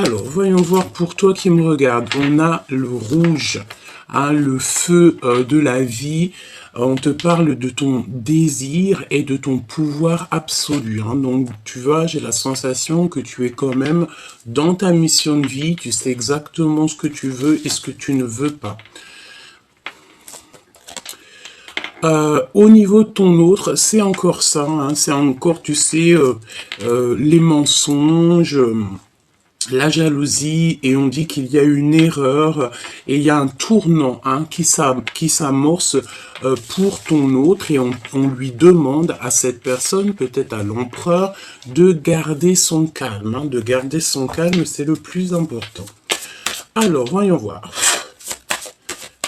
Alors, voyons voir pour toi qui me regarde. On a le rouge, hein, le feu de la vie. On te parle de ton désir et de ton pouvoir absolu, hein. Donc, tu vois, j'ai la sensation que tu es quand même dans ta mission de vie. Tu sais exactement ce que tu veux et ce que tu ne veux pas. Au niveau de ton autre, c'est encore ça, hein, c'est encore, tu sais, les mensonges, la jalousie, et on dit qu'il y a une erreur, et il y a un tournant, hein, qui s'amorce pour ton autre, et on lui demande à cette personne, peut-être à l'empereur, de garder son calme, hein, de garder son calme, c'est le plus important. Alors, voyons voir.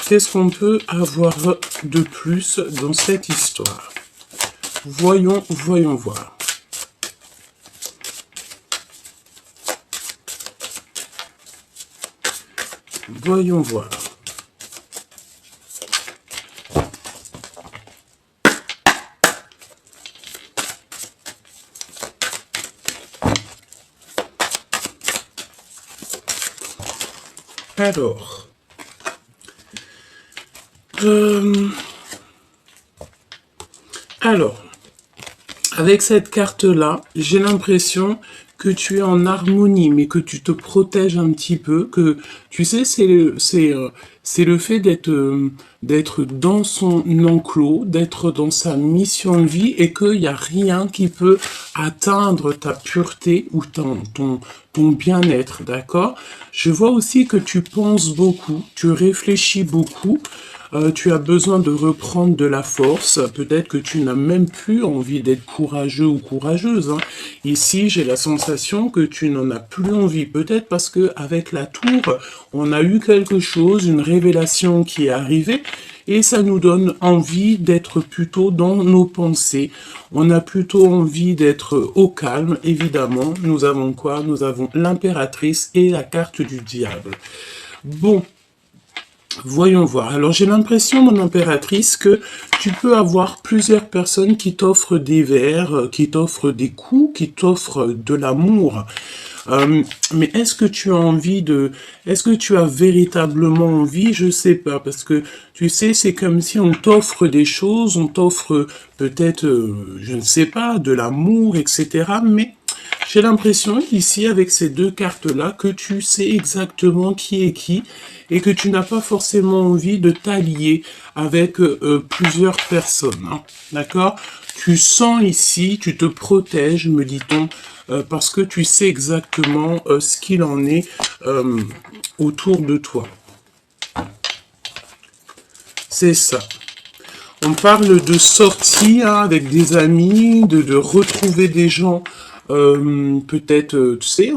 Qu'est-ce qu'on peut avoir de plus dans cette histoire? Voyons voir. Voyons voir. Alors, avec cette carte-là, j'ai l'impression que tu es en harmonie, mais que tu te protèges un petit peu, que tu sais, c'est le fait d'être dans son enclos, d'être dans sa mission de vie, et qu'il n'y a rien qui peut atteindre ta pureté ou ton bien-être, d'accord? Je vois aussi que tu penses beaucoup, tu réfléchis beaucoup. Tu as besoin de reprendre de la force. Peut-être que tu n'as même plus envie d'être courageux ou courageuse, hein. Ici, j'ai la sensation que tu n'en as plus envie. Peut-être parce que avec la tour, on a eu quelque chose, une révélation qui est arrivée. Et ça nous donne envie d'être plutôt dans nos pensées. On a plutôt envie d'être au calme, évidemment. Nous avons quoi? Nous avons l'impératrice et la carte du diable. Bon. Voyons voir. Alors, j'ai l'impression, mon impératrice, que tu peux avoir plusieurs personnes qui t'offrent des verres, qui t'offrent des coups, qui t'offrent de l'amour. Mais est-ce que tu as envie de... Est-ce que tu as véritablement envie? Je sais pas, parce que, tu sais, c'est comme si on t'offre des choses, on t'offre peut-être, je ne sais pas, de l'amour, etc. Mais j'ai l'impression ici, avec ces deux cartes-là, que tu sais exactement qui est qui et que tu n'as pas forcément envie de t'allier avec plusieurs personnes, hein. D'accord? Tu sens ici, tu te protèges, me dit-on, parce que tu sais exactement ce qu'il en est autour de toi. C'est ça. On parle de sortie, hein, avec des amis, de retrouver des gens, peut-être, tu sais,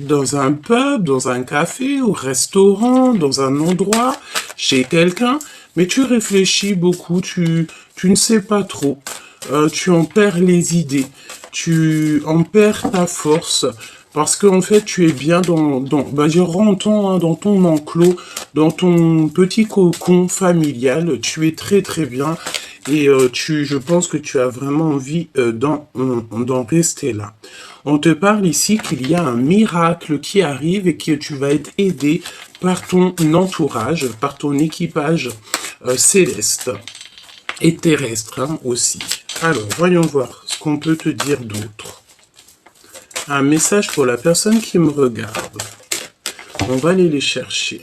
dans un pub, dans un café, au restaurant, dans un endroit, chez quelqu'un, mais tu réfléchis beaucoup, tu ne sais pas trop, tu en perds les idées, tu en perds ta force, parce qu'en fait, tu es bien je rentre, hein, dans ton enclos, dans ton petit cocon familial, tu es très très bien, et je pense que tu as vraiment envie d'en rester là. On te parle ici qu'il y a un miracle qui arrive et que tu vas être aidé par ton entourage, par ton équipage céleste et terrestre, hein, aussi. Alors, voyons voir ce qu'on peut te dire d'autre. Un message pour la personne qui me regarde. On va aller les chercher.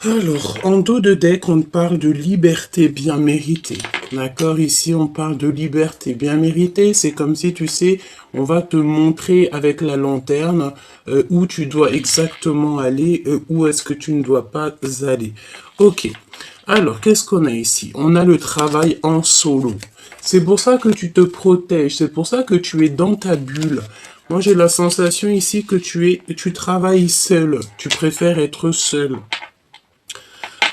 Alors, en dos de deck, on parle de liberté bien méritée. D'accord? Ici, on parle de liberté bien méritée. C'est comme si, tu sais, on va te montrer avec la lanterne où tu dois exactement aller, où est-ce que tu ne dois pas aller. Ok. Alors, qu'est-ce qu'on a ici? On a le travail en solo. C'est pour ça que tu te protèges. C'est pour ça que tu es dans ta bulle. Moi, j'ai la sensation ici que tu travailles seul. Tu préfères être seul.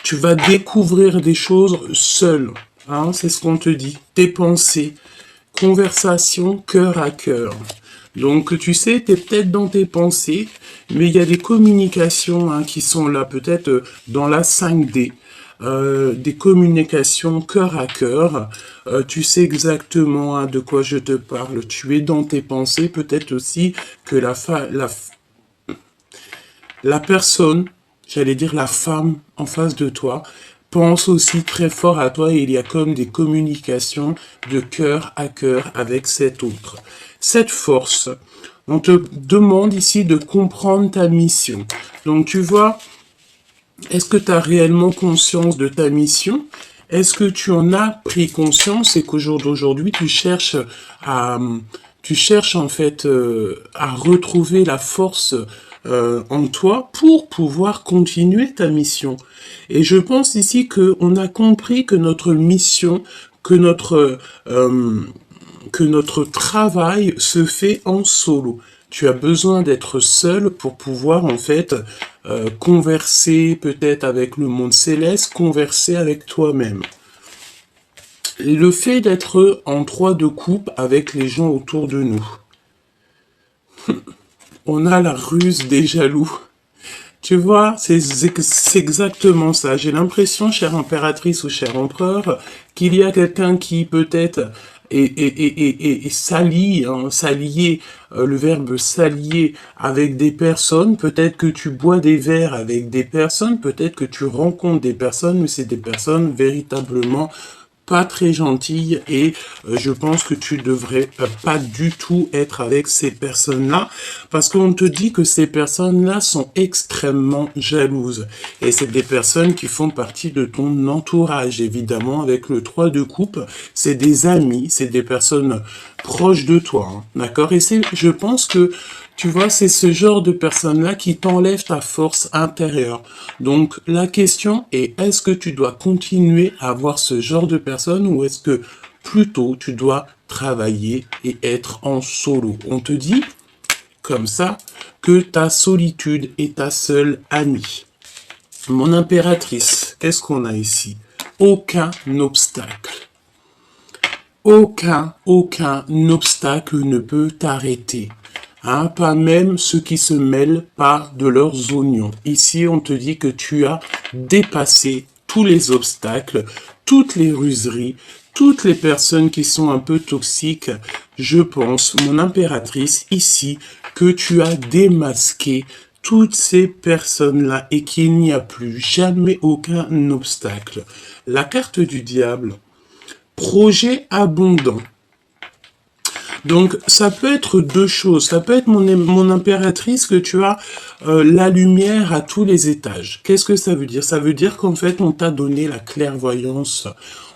Tu vas découvrir des choses seul, hein, c'est ce qu'on te dit. Tes pensées, conversation cœur à cœur. Donc, tu sais, tu es peut-être dans tes pensées, mais il y a des communications hein, qui sont là, peut-être dans la 5D. Des communications cœur à cœur. Tu sais exactement hein, de quoi je te parle. Tu es dans tes pensées. Peut-être aussi que la personne, j'allais dire la femme en face de toi, pense aussi très fort à toi et il y a comme des communications de cœur à cœur avec cet autre. Cette force, on te demande ici de comprendre ta mission. Donc tu vois, est-ce que tu as réellement conscience de ta mission? Est-ce que tu en as pris conscience et qu'au jour d'aujourd'hui, tu cherches en fait à retrouver la force en toi pour pouvoir continuer ta mission. Et je pense ici qu'on a compris que notre mission, que notre travail se fait en solo. Tu as besoin d'être seul pour pouvoir en fait converser peut-être avec le monde céleste, converser avec toi-même. Le fait d'être en 3 de coupe avec les gens autour de nous. On a la ruse des jaloux. Tu vois, c'est exactement ça. J'ai l'impression, chère impératrice ou cher empereur, qu'il y a quelqu'un qui peut-être et s'allie, hein, s'allier, le verbe s'allier avec des personnes. Peut-être que tu bois des verres avec des personnes, peut-être que tu rencontres des personnes, mais c'est des personnes véritablement pas très gentille et je pense que tu devrais pas du tout être avec ces personnes-là parce qu'on te dit que ces personnes-là sont extrêmement jalouses et c'est des personnes qui font partie de ton entourage évidemment avec le 3 de coupe, c'est des amis, c'est des personnes proches de toi, hein, d'accord? Et je pense que tu vois, c'est ce genre de personnes-là qui t'enlèvent ta force intérieure. Donc, la question est, est-ce que tu dois continuer à avoir ce genre de personnes ou est-ce que plutôt tu dois travailler et être en solo? On te dit, comme ça, que ta solitude est ta seule amie. Mon impératrice, qu'est-ce qu'on a ici? Aucun obstacle. Aucun obstacle ne peut t'arrêter. Hein, pas même ceux qui se mêlent pas de leurs oignons. Ici, on te dit que tu as dépassé tous les obstacles, toutes les ruseries, toutes les personnes qui sont un peu toxiques. Je pense, mon impératrice, ici, que tu as démasqué toutes ces personnes-là et qu'il n'y a plus jamais aucun obstacle. La carte du diable, projet abondant. Donc, ça peut être deux choses. Ça peut être mon impératrice que tu as la lumière à tous les étages. Qu'est-ce que ça veut dire? Ça veut dire qu'en fait, on t'a donné la clairvoyance.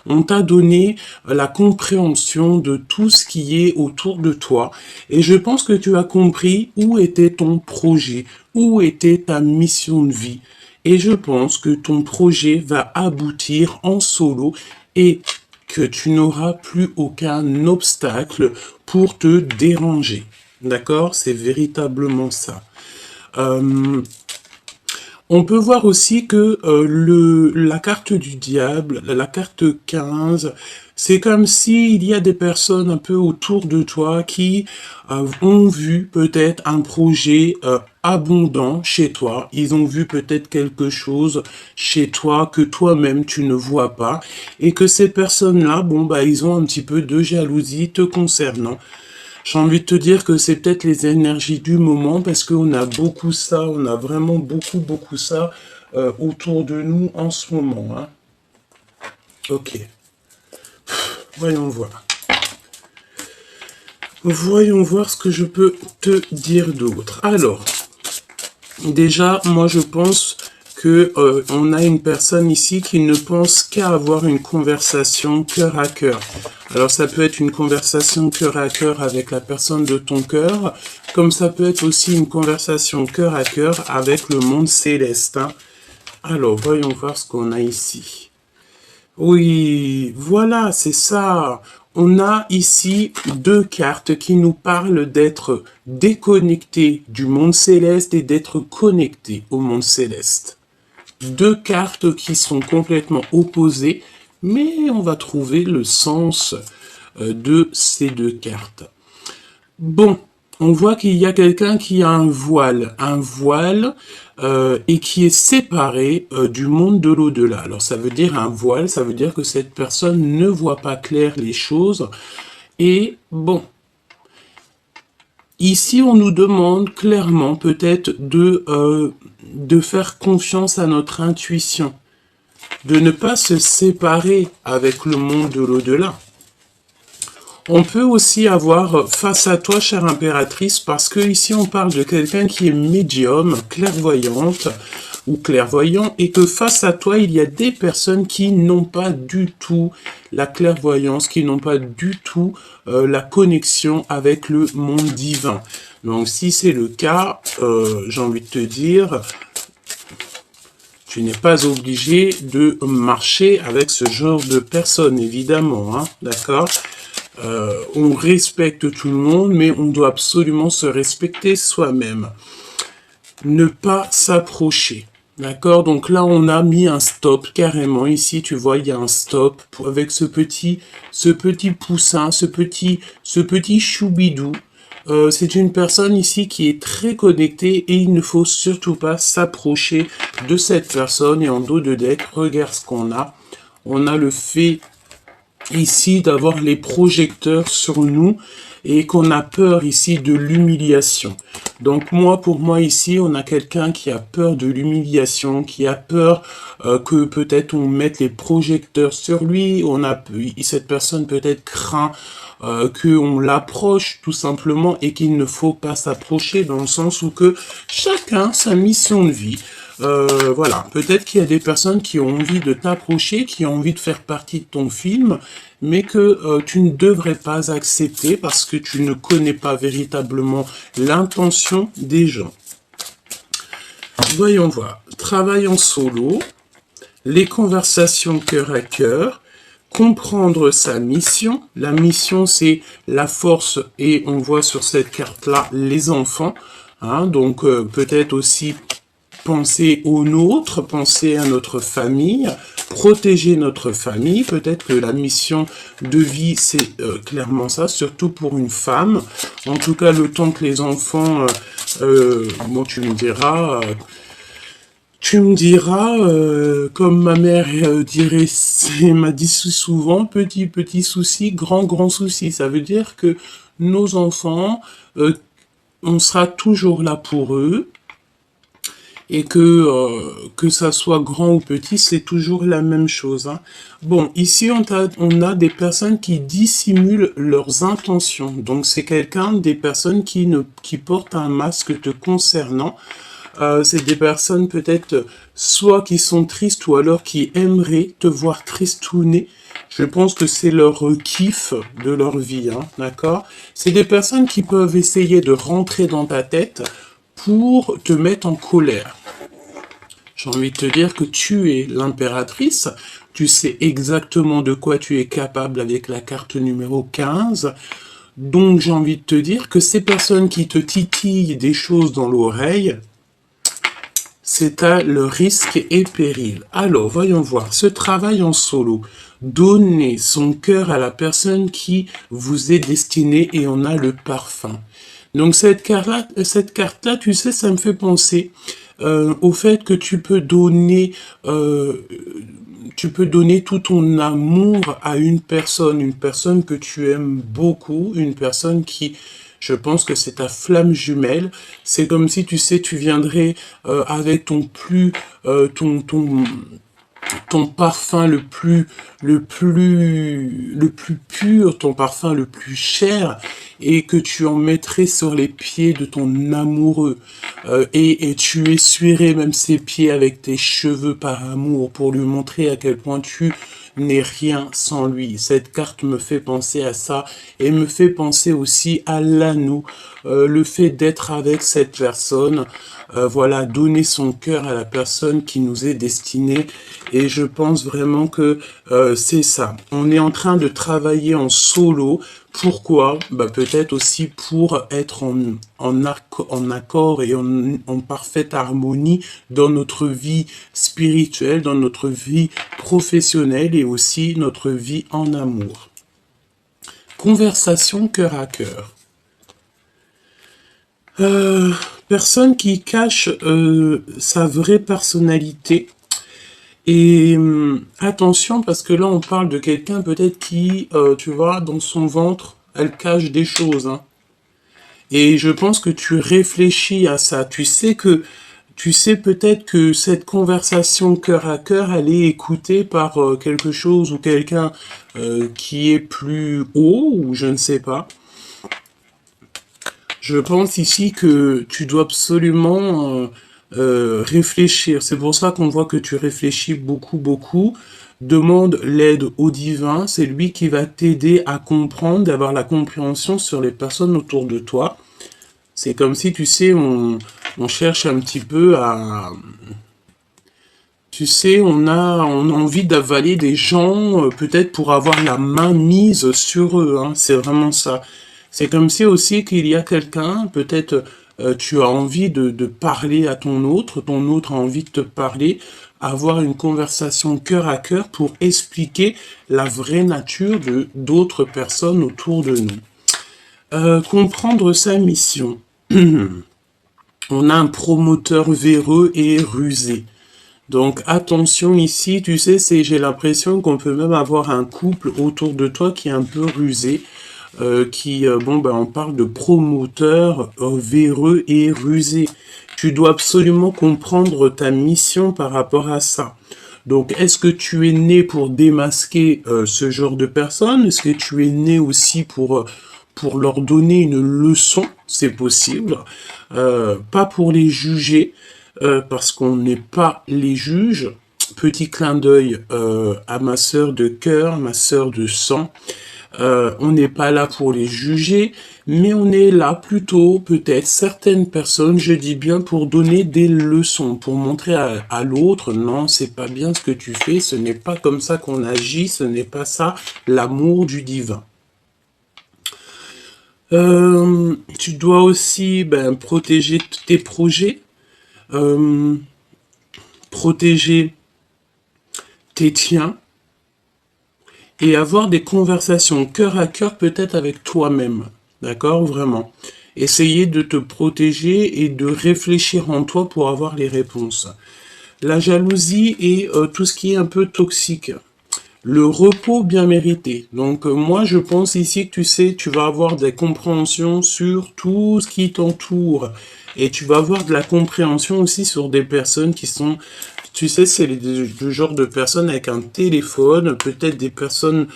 On t'a donné la compréhension de tout ce qui est autour de toi. Et je pense que tu as compris où était ton projet, où était ta mission de vie. Et je pense que ton projet va aboutir en solo et que tu n'auras plus aucun obstacle pour te déranger. D'accord? C'est véritablement ça. On peut voir aussi que la carte du diable, la carte 15, c'est comme s'il y a des personnes un peu autour de toi qui ont vu peut-être un projet abondant chez toi. Ils ont vu peut-être quelque chose chez toi que toi-même tu ne vois pas. Et que ces personnes-là, bon, bah, ils ont un petit peu de jalousie te concernant. J'ai envie de te dire que c'est peut-être les énergies du moment parce qu'on a beaucoup ça, on a vraiment beaucoup ça autour de nous en ce moment. Hein. Ok. Voyons voir. Voyons voir ce que je peux te dire d'autre. Alors, déjà, moi je pense que on a une personne ici qui ne pense qu'à avoir une conversation cœur à cœur. Alors ça peut être une conversation cœur à cœur avec la personne de ton cœur, comme ça peut être aussi une conversation cœur à cœur avec le monde céleste. Hein. Alors voyons voir ce qu'on a ici. Oui, voilà, c'est ça. On a ici deux cartes qui nous parlent d'être déconnectés du monde céleste et d'être connectés au monde céleste. Deux cartes qui sont complètement opposées, mais on va trouver le sens de ces deux cartes. Bon, on voit qu'il y a quelqu'un qui a un voile et qui est séparé du monde de l'au-delà. Alors ça veut dire un voile, ça veut dire que cette personne ne voit pas clair les choses. Et bon, ici on nous demande clairement peut-être de faire confiance à notre intuition, de ne pas se séparer avec le monde de l'au-delà. On peut aussi avoir face à toi, chère impératrice, parce que ici on parle de quelqu'un qui est médium, clairvoyante ou clairvoyant, et que face à toi, il y a des personnes qui n'ont pas du tout la clairvoyance, qui n'ont pas du tout la connexion avec le monde divin. Donc si c'est le cas, j'ai envie de te dire, tu n'es pas obligé de marcher avec ce genre de personnes, évidemment, hein, d'accord ? On respecte tout le monde, mais on doit absolument se respecter soi-même. Ne pas s'approcher. D'accord? Donc là, on a mis un stop carrément. Ici, tu vois, il y a un stop avec ce petit poussin, ce petit choubidou. C'est une personne ici qui est très connectée et il ne faut surtout pas s'approcher de cette personne. Et en dos de deck, regarde ce qu'on a. On a le fait ici d'avoir les projecteurs sur nous et qu'on a peur ici de l'humiliation. Donc pour moi ici, on a quelqu'un qui a peur de l'humiliation, qui a peur que peut-être on mette les projecteurs sur lui. Cette personne peut-être craint qu'on l'approche tout simplement et qu'il ne faut pas s'approcher dans le sens où que chacun sa mission de vie. Voilà, peut-être qu'il y a des personnes qui ont envie de t'approcher, qui ont envie de faire partie de ton film, mais que tu ne devrais pas accepter parce que tu ne connais pas véritablement l'intention des gens. Voyons voir. Travail en solo, les conversations cœur à cœur, comprendre sa mission. La mission, c'est la force et on voit sur cette carte-là les enfants. Hein, donc peut-être aussi penser aux nôtres, penser à notre famille, protéger notre famille. Peut-être que la mission de vie, c'est clairement ça, surtout pour une femme. En tout cas, le temps que les enfants... bon, tu me diras... comme ma mère m'a dit souvent, petit souci, grand souci. Ça veut dire que nos enfants, on sera toujours là pour eux. Et que ça soit grand ou petit, c'est toujours la même chose. Hein. Bon, ici, on a des personnes qui dissimulent leurs intentions. Donc, c'est des personnes qui portent un masque te concernant. C'est des personnes peut-être soit qui sont tristes ou alors qui aimeraient te voir tristouner. Je pense que c'est leur kiff de leur vie, hein, d'accord? C'est des personnes qui peuvent essayer de rentrer dans ta tête pour te mettre en colère. J'ai envie de te dire que tu es l'impératrice, tu sais exactement de quoi tu es capable avec la carte numéro 15. Donc j'ai envie de te dire que ces personnes qui te titillent des choses dans l'oreille, c'est à le risque et péril. Alors, voyons voir. Ce travail en solo. Donner son cœur à la personne qui vous est destinée et on a le parfum. Donc, cette carte-là, tu sais, ça me fait penser au fait que tu peux donner tout ton amour à une personne que tu aimes beaucoup, une personne qui... Je pense que c'est ta flamme jumelle. C'est comme si, tu sais, tu viendrais avec ton parfum le plus pur, ton parfum le plus cher, et que tu en mettrais sur les pieds de ton amoureux. Et tu essuierais même ses pieds avec tes cheveux par amour pour lui montrer à quel point tu n'es rien sans lui. Cette carte me fait penser à ça et me fait penser aussi à l'anneau, le fait d'être avec cette personne, voilà, donner son cœur à la personne qui nous est destinée. Et je pense vraiment que c'est ça. On est en train de travailler en solo. Pourquoi? Peut-être aussi pour être en accord et en parfaite harmonie dans notre vie spirituelle, dans notre vie professionnelle et aussi notre vie en amour. Conversation cœur à cœur. Personne qui cache sa vraie personnalité. Et attention, parce que là, on parle de quelqu'un peut-être qui, tu vois, dans son ventre, elle cache des choses. Hein. Et je pense que tu réfléchis à ça. Tu sais peut-être que cette conversation cœur à cœur, elle est écoutée par quelque chose ou quelqu'un qui est plus haut, ou je ne sais pas. Je pense ici que tu dois absolument réfléchir. C'est pour ça qu'on voit que tu réfléchis beaucoup, beaucoup. Demande l'aide au divin. C'est lui qui va t'aider à comprendre, d'avoir la compréhension sur les personnes autour de toi. C'est comme si, tu sais, on cherche un petit peu à... Tu sais, on a envie d'avaler des gens, peut-être pour avoir la main mise sur eux. Hein. C'est vraiment ça. C'est comme si aussi qu'il y a quelqu'un, peut-être tu as envie de parler à ton autre a envie de te parler, avoir une conversation cœur à cœur pour expliquer la vraie nature de d'autres personnes autour de nous. Comprendre sa mission. On a un promoteur véreux et rusé. Donc attention ici, tu sais, j'ai l'impression qu'on peut même avoir un couple autour de toi qui est un peu rusé, on parle de promoteur véreux et rusé. Tu dois absolument comprendre ta mission par rapport à ça. Donc, est-ce que tu es né pour démasquer ce genre de personnes? Est-ce que tu es né aussi pour leur donner une leçon? C'est possible. Pas pour les juger, parce qu'on n'est pas les juges. Petit clin d'œil à ma sœur de cœur, ma sœur de sang. On n'est pas là pour les juger, mais on est là plutôt, peut-être, certaines personnes, je dis bien, pour donner des leçons, pour montrer à l'autre, non, c'est pas bien ce que tu fais, ce n'est pas comme ça qu'on agit, ce n'est pas ça, l'amour du divin. Tu dois aussi protéger tes projets, protéger tes tiens, et avoir des conversations cœur à cœur peut-être avec toi-même. D'accord? Vraiment. Essayer de te protéger et de réfléchir en toi pour avoir les réponses. La jalousie et tout ce qui est un peu toxique. Le repos bien mérité. Donc moi je pense ici que tu sais, tu vas avoir des compréhensions sur tout ce qui t'entoure. Et tu vas avoir de la compréhension aussi sur des personnes qui sont... Tu sais, c'est le genre de personnes avec un téléphone, peut-être des personnes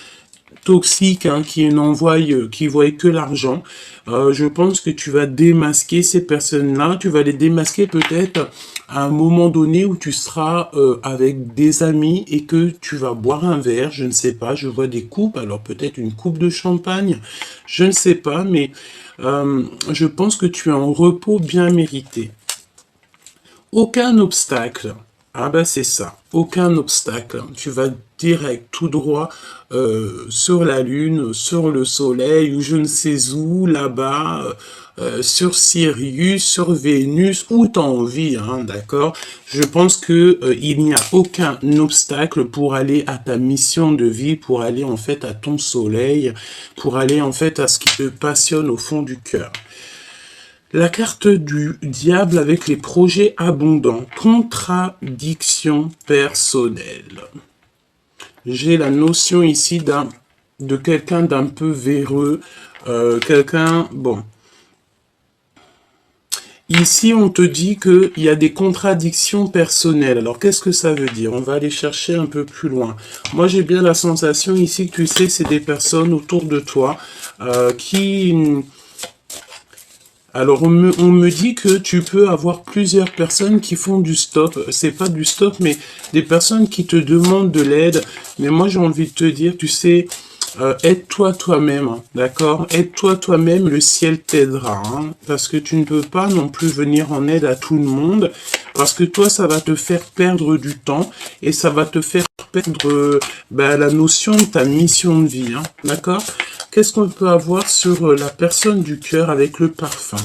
toxiques hein, qui voient que l'argent. Je pense que tu vas démasquer ces personnes-là. Tu vas les démasquer peut-être à un moment donné où tu seras avec des amis et que tu vas boire un verre. Je ne sais pas, je vois des coupes. Alors peut-être une coupe de champagne. Je ne sais pas, mais je pense que tu es en repos bien mérité. Aucun obstacle. Ah ben c'est ça, aucun obstacle. Tu vas direct, tout droit sur la Lune, sur le Soleil, ou je ne sais où, là-bas, sur Sirius, sur Vénus, où t'as envie, hein, d'accord? Je pense que il n'y a aucun obstacle pour aller à ta mission de vie, pour aller en fait à ton Soleil, pour aller en fait à ce qui te passionne au fond du cœur. La carte du diable avec les projets abondants. Contradiction personnelle. J'ai la notion ici de quelqu'un d'un peu véreux. Bon. Ici, on te dit qu'il y a des contradictions personnelles. Alors, qu'est-ce que ça veut dire? On va aller chercher un peu plus loin. Moi, j'ai bien la sensation ici que tu sais, c'est des personnes autour de toi qui... Alors, on me dit que tu peux avoir plusieurs personnes qui font du stop. C'est pas du stop, mais des personnes qui te demandent de l'aide. Mais moi, j'ai envie de te dire, tu sais, aide-toi toi-même, hein, d'accord? Aide-toi toi-même, le ciel t'aidera. Hein, parce que tu ne peux pas non plus venir en aide à tout le monde. Parce que toi, ça va te faire perdre du temps. Et ça va te faire perdre la notion de ta mission de vie. Hein, d'accord? Qu'est-ce qu'on peut avoir sur la personne du cœur avec le parfum?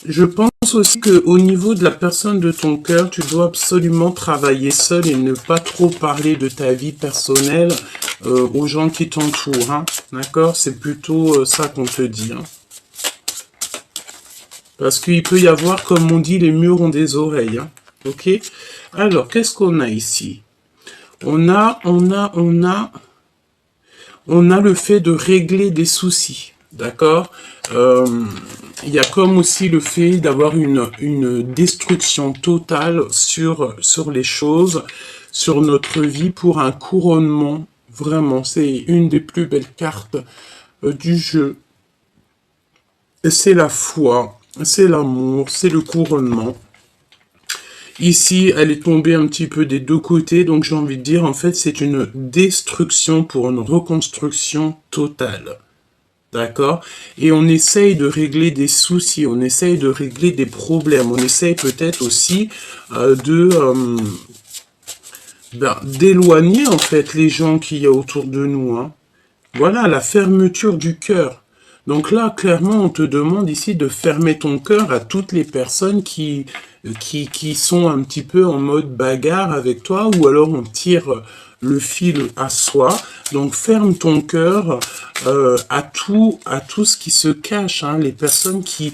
Je pense aussi qu'au niveau de la personne de ton cœur, tu dois absolument travailler seul et ne pas trop parler de ta vie personnelle aux gens qui t'entourent, hein. D'accord? C'est plutôt ça qu'on te dit, hein. Parce qu'il peut y avoir, comme on dit, les murs ont des oreilles, hein. Ok? Alors, qu'est-ce qu'on a ici? On a le fait de régler des soucis, d'accord? Il y a comme aussi le fait d'avoir une destruction totale sur les choses, sur notre vie pour un couronnement. Vraiment, c'est une des plus belles cartes du jeu. C'est la foi, c'est l'amour, c'est le couronnement. Ici, elle est tombée un petit peu des deux côtés, donc j'ai envie de dire, en fait, c'est une destruction pour une reconstruction totale. D'accord? Et on essaye de régler des soucis, on essaye de régler des problèmes, on essaye peut-être aussi d'éloigner, en fait, les gens qu'il y a autour de nous, hein. Voilà, la fermeture du cœur. Donc là, clairement, on te demande ici de fermer ton cœur à toutes les personnes qui sont un petit peu en mode bagarre avec toi, ou alors on tire le fil à soi. Donc ferme ton cœur à tout ce qui se cache, hein, les personnes qui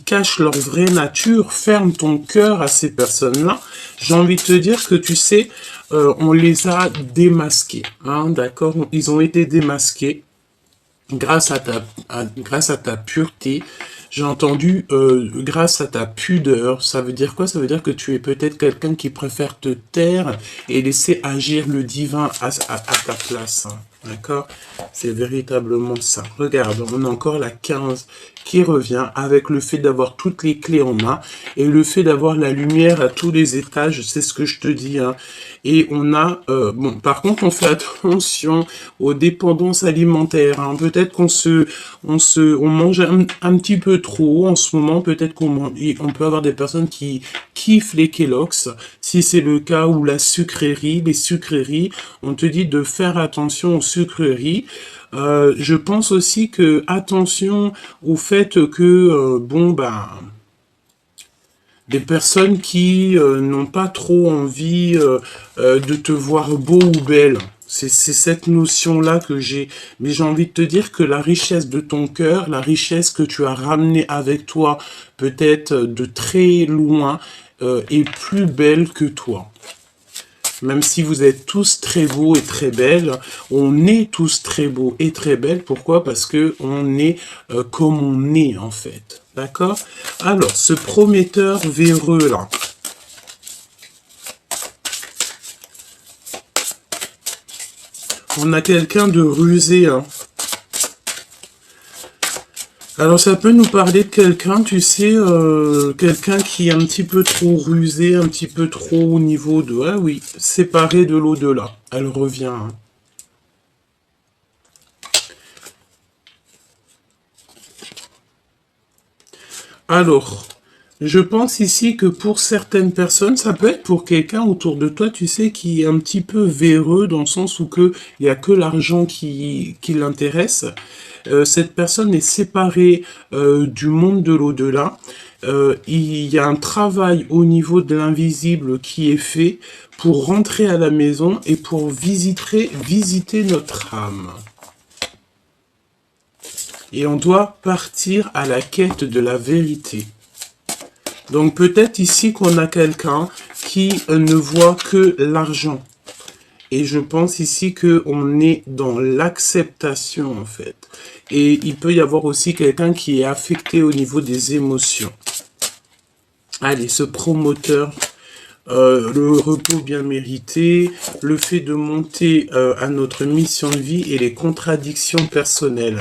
cachent leur vraie nature. Ferme ton cœur à ces personnes-là. J'ai envie de te dire que tu sais, on les a démasqués, hein, d'accord? Ils ont été démasqués grâce à ta pureté. J'ai entendu grâce à ta pudeur. Ça veut dire quoi? Ça veut dire que tu es peut-être quelqu'un qui préfère te taire et laisser agir le divin à ta place, hein. D'accord? C'est véritablement ça. Regarde, on a encore la 15 qui revient avec le fait d'avoir toutes les clés en main et le fait d'avoir la lumière à tous les étages, c'est ce que je te dis, hein. Et on a, bon, par contre, on fait attention aux dépendances alimentaires, hein. Peut-être on mange un petit peu trop en ce moment. Peut-être on peut avoir des personnes qui kiffent les Kellogg's. Si c'est le cas, ou la sucrerie, les sucreries, on te dit de faire attention aux sucreries. Je pense aussi que attention au fait que des personnes qui n'ont pas trop envie de te voir beau ou belle. C'est cette notion-là que j'ai. Mais j'ai envie de te dire que la richesse de ton cœur, la richesse que tu as ramenée avec toi, peut-être de très loin, est plus belle que toi. Même si vous êtes tous très beaux et très belles, on est tous très beaux et très belles. Pourquoi? Parce que on est comme on est, en fait. D'accord? Alors, ce prometteur véreux, là. On a quelqu'un de rusé, hein. Alors ça peut nous parler de quelqu'un, tu sais, quelqu'un qui est un petit peu trop rusé, un petit peu trop au niveau de... Ah oui, séparé de l'au-delà. Elle revient, hein. Alors, je pense ici que pour certaines personnes, ça peut être pour quelqu'un autour de toi, tu sais, qui est un petit peu véreux, dans le sens où il n'y a que l'argent qui l'intéresse. Cette personne est séparée du monde de l'au-delà. Il y a un travail au niveau de l'invisible qui est fait pour rentrer à la maison et pour visiter notre âme. Et on doit partir à la quête de la vérité. Donc peut-être ici qu'on a quelqu'un qui ne voit que l'argent. Et je pense ici qu'on est dans l'acceptation, en fait. Et il peut y avoir aussi quelqu'un qui est affecté au niveau des émotions. Allez, ce promoteur, le repos bien mérité, le fait de monter à notre mission de vie et les contradictions personnelles.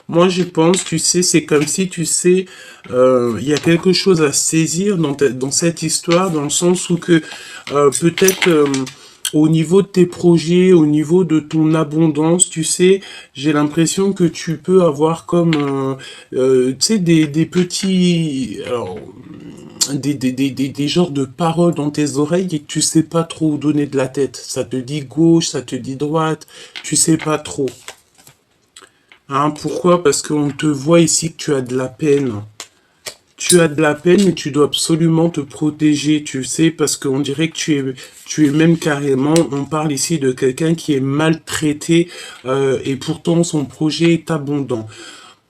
Moi, je pense, tu sais, c'est comme si, tu sais, il y a quelque chose à saisir dans cette histoire, dans le sens où que peut-être... au niveau de tes projets, au niveau de ton abondance, tu sais, j'ai l'impression que tu peux avoir comme, tu sais, des petits, alors, des genres de paroles dans tes oreilles et que tu sais pas trop où donner de la tête. Ça te dit gauche, ça te dit droite, tu sais pas trop. Hein, pourquoi? Parce qu'on te voit ici que tu as de la peine. tu as de la peine, mais tu dois absolument te protéger, tu sais, parce qu'on dirait que tu es même carrément, on parle ici de quelqu'un qui est maltraité, et pourtant son projet est abondant.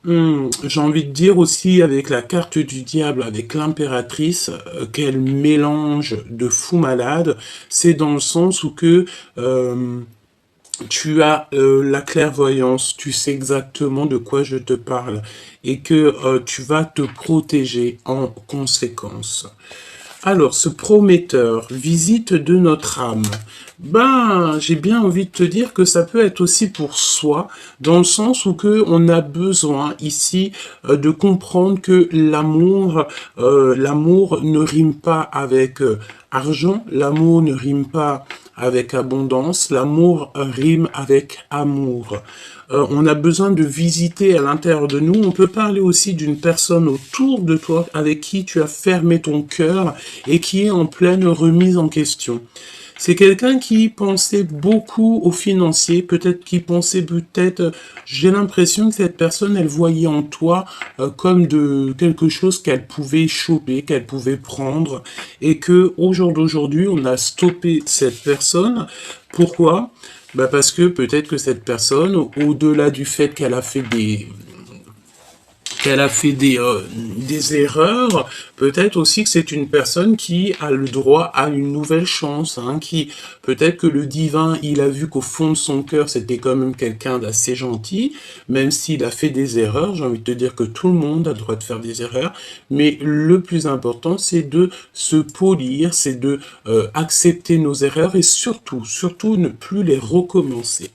J'ai envie de dire aussi avec la carte du diable, avec l'impératrice, quel mélange de fou malade, c'est dans le sens où que tu as la clairvoyance, tu sais exactement de quoi je te parle et que tu vas te protéger en conséquence. Alors, ce prometteur, visite de notre âme. Ben, j'ai bien envie de te dire que ça peut être aussi pour soi, dans le sens où que on a besoin ici de comprendre que l'amour ne rime pas avec argent, l'amour ne rime pas avec abondance, l'amour rime avec amour. On a besoin de visiter à l'intérieur de nous. On peut parler aussi d'une personne autour de toi avec qui tu as fermé ton cœur et qui est en pleine remise en question. C'est quelqu'un qui pensait beaucoup aux financiers, j'ai l'impression que cette personne, elle voyait en toi comme de quelque chose qu'elle pouvait choper, qu'elle pouvait prendre, et que au jour d'aujourd'hui, on a stoppé cette personne. Pourquoi? Bah parce que peut-être que cette personne, au-delà du fait qu'elle a fait des erreurs, peut-être aussi que c'est une personne qui a le droit à une nouvelle chance, hein, qui peut-être que le divin, il a vu qu'au fond de son cœur, c'était quand même quelqu'un d'assez gentil, même s'il a fait des erreurs. J'ai envie de te dire que tout le monde a le droit de faire des erreurs, mais le plus important, c'est de se polir, c'est de accepter nos erreurs et surtout ne plus les recommencer.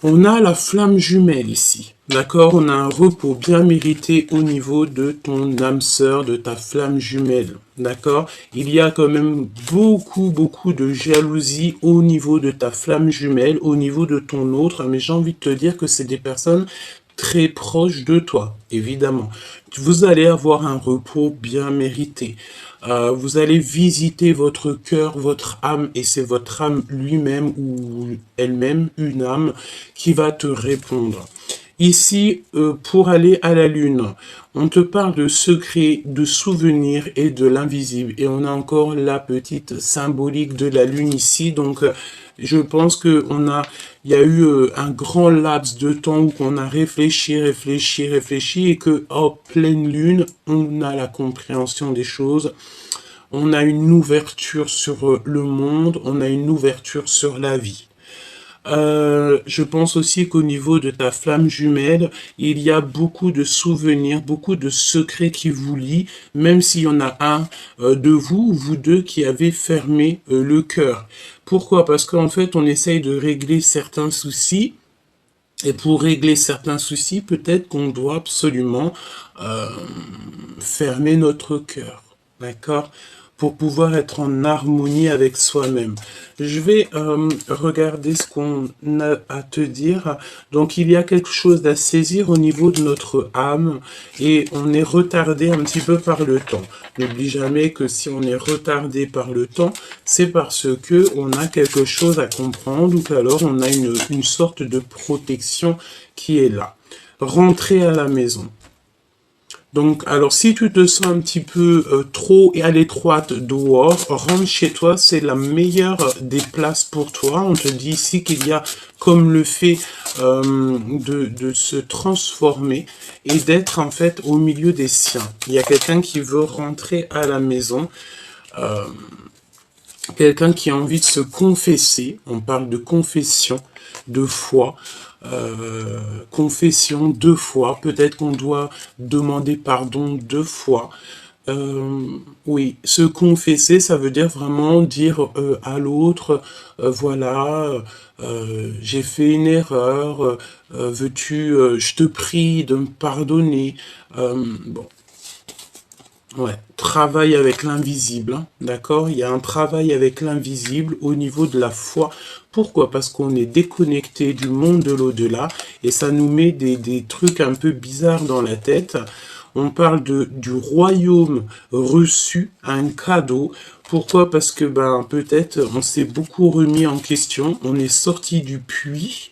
On a la flamme jumelle ici, d'accord? On a un repos bien mérité au niveau de ton âme sœur, de ta flamme jumelle, d'accord? Il y a quand même beaucoup de jalousie au niveau de ta flamme jumelle, au niveau de ton autre, mais j'ai envie de te dire que c'est des personnes très proches de toi, évidemment. Vous allez avoir un repos bien mérité. Vous allez visiter votre cœur, votre âme, et c'est votre âme lui-même ou elle-même, une âme, qui va te répondre. Ici, pour aller à la lune, on te parle de secrets, de souvenirs et de l'invisible. Et on a encore la petite symbolique de la lune ici. Donc, je pense il y a eu un grand laps de temps où on a réfléchi, et que, en pleine lune, on a la compréhension des choses. On a une ouverture sur le monde, on a une ouverture sur la vie. Je pense aussi qu'au niveau de ta flamme jumelle, il y a beaucoup de souvenirs, beaucoup de secrets qui vous lient, même s'il y en a un de vous, vous deux, qui avez fermé le cœur. Pourquoi? Parce qu'en fait, on essaye de régler certains soucis, et pour régler certains soucis, peut-être qu'on doit absolument euh, fermer notre cœur. D'accord? Pour pouvoir être en harmonie avec soi-même. Je vais regarder ce qu'on a à te dire. Donc, il y a quelque chose à saisir au niveau de notre âme et on est retardé un petit peu par le temps. N'oublie jamais que si on est retardé par le temps, c'est parce que on a quelque chose à comprendre ou qu'alors on a une sorte de protection qui est là. Rentrer à la maison. Donc, alors, si tu te sens un petit peu trop à l'étroite dehors, rentre chez toi, c'est la meilleure des places pour toi. On te dit ici qu'il y a comme le fait de se transformer et d'être en fait au milieu des siens. Il y a quelqu'un qui veut rentrer à la maison. Quelqu'un qui a envie de se confesser, on parle de confession, de foi, confession 2 fois, peut-être qu'on doit demander pardon 2 fois. Oui, se confesser, ça veut dire vraiment dire à l'autre, voilà, j'ai fait une erreur, veux-tu, je te prie de me pardonner. Bon. Ouais, travail avec l'invisible, hein, d'accord? Il y a un travail avec l'invisible au niveau de la foi. Pourquoi? Parce qu'on est déconnecté du monde de l'au-delà et ça nous met des trucs un peu bizarres dans la tête. On parle du royaume reçu, un cadeau. Pourquoi? Parce que ben peut-être on s'est beaucoup remis en question, on est sorti du puits.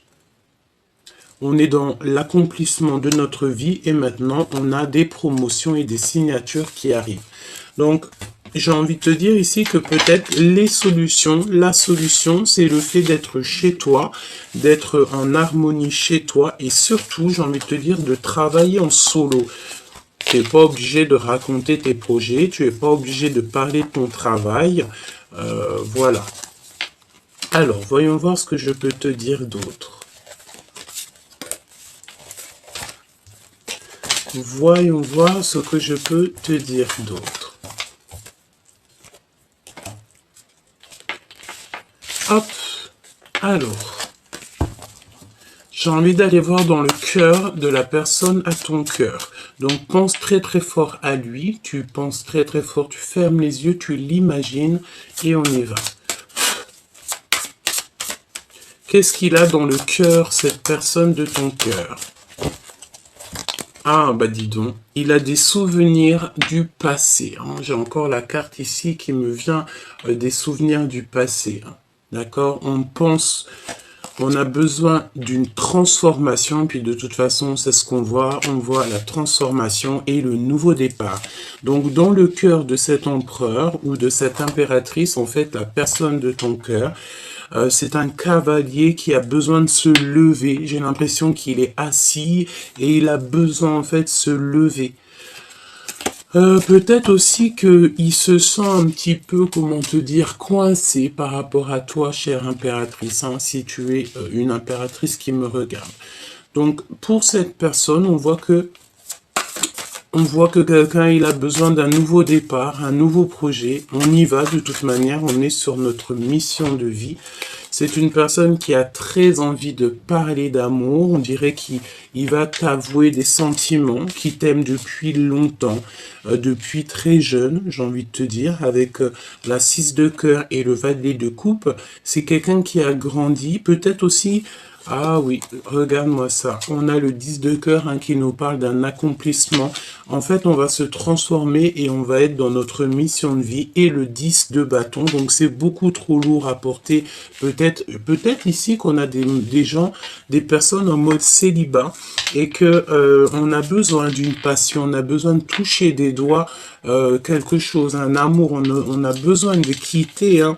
on est dans l'accomplissement de notre vie et maintenant on a des promotions et des signatures qui arrivent. Donc, j'ai envie de te dire ici que peut-être la solution, c'est le fait d'être chez toi, d'être en harmonie chez toi et surtout, j'ai envie de te dire, de travailler en solo. Tu n'es pas obligé de raconter tes projets, tu n'es pas obligé de parler de ton travail, voilà. Alors, voyons voir ce que je peux te dire d'autre. Voyons voir ce que je peux te dire d'autre. Hop, alors, j'ai envie d'aller voir dans le cœur de la personne à ton cœur. Donc, pense très très fort à lui, tu penses très très fort, tu fermes les yeux, tu l'imagines et on y va. Qu'est-ce qu'il a dans le cœur, cette personne de ton cœur? Ah, bah dis donc, il a des souvenirs du passé. Hein. J'ai encore la carte ici qui me vient des souvenirs du passé. Hein. D'accord? On a besoin d'une transformation, puis de toute façon, c'est ce qu'on voit. On voit la transformation et le nouveau départ. Donc, dans le cœur de cet empereur ou de cette impératrice, en fait, la personne de ton cœur, c'est un cavalier qui a besoin de se lever. J'ai l'impression qu'il est assis et il a besoin en fait de se lever. Peut-être aussi qu'il se sent un petit peu, comment te dire, coincé par rapport à toi, chère impératrice, hein, si tu es une impératrice qui me regarde. Donc, pour cette personne, on voit que quelqu'un, il a besoin d'un nouveau départ, un nouveau projet. On y va de toute manière, on est sur notre mission de vie. C'est une personne qui a très envie de parler d'amour. On dirait qu'il va t'avouer des sentiments, qui t'aime depuis longtemps, depuis très jeune, j'ai envie de te dire, avec la 6 de cœur et le valet de coupe. C'est quelqu'un qui a grandi, peut-être aussi... Ah oui, regarde-moi ça. On a le 10 de cœur hein, qui nous parle d'un accomplissement. En fait, on va se transformer et on va être dans notre mission de vie. Et le 10 de bâton, donc c'est beaucoup trop lourd à porter. Peut-être ici qu'on a des gens, des personnes en mode célibat et que on a besoin d'une passion, on a besoin de toucher des doigts quelque chose, un amour. On a besoin de quitter. Hein.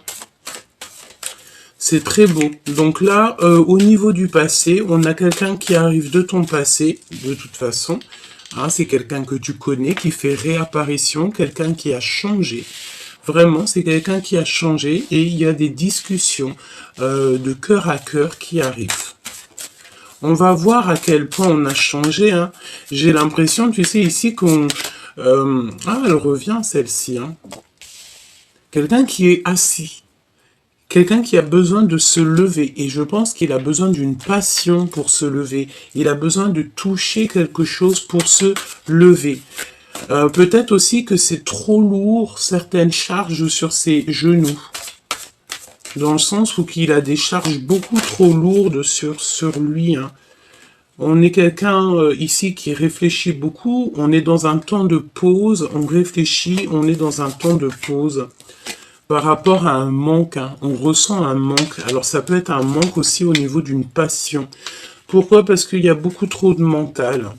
C'est très beau. Donc là, au niveau du passé, on a quelqu'un qui arrive de ton passé, de toute façon. Hein, c'est quelqu'un que tu connais, qui fait réapparition, quelqu'un qui a changé. Vraiment, c'est quelqu'un qui a changé et il y a des discussions de cœur à cœur qui arrivent. On va voir à quel point on a changé. Hein. J'ai l'impression, tu sais, ici qu'on... ah, elle revient, celle-ci. Hein. Quelqu'un qui est assis. Quelqu'un qui a besoin de se lever, et je pense qu'il a besoin d'une passion pour se lever. Il a besoin de toucher quelque chose pour se lever. Peut-être aussi que c'est trop lourd, certaines charges sur ses genoux. Dans le sens où il a des charges beaucoup trop lourdes sur lui. Hein. On est quelqu'un ici qui réfléchit beaucoup. On est dans un temps de pause. On réfléchit, on est dans un temps de pause. Par rapport à un manque, hein, on ressent un manque. Alors ça peut être un manque aussi au niveau d'une passion. Pourquoi? Parce qu'il y a beaucoup trop de mental.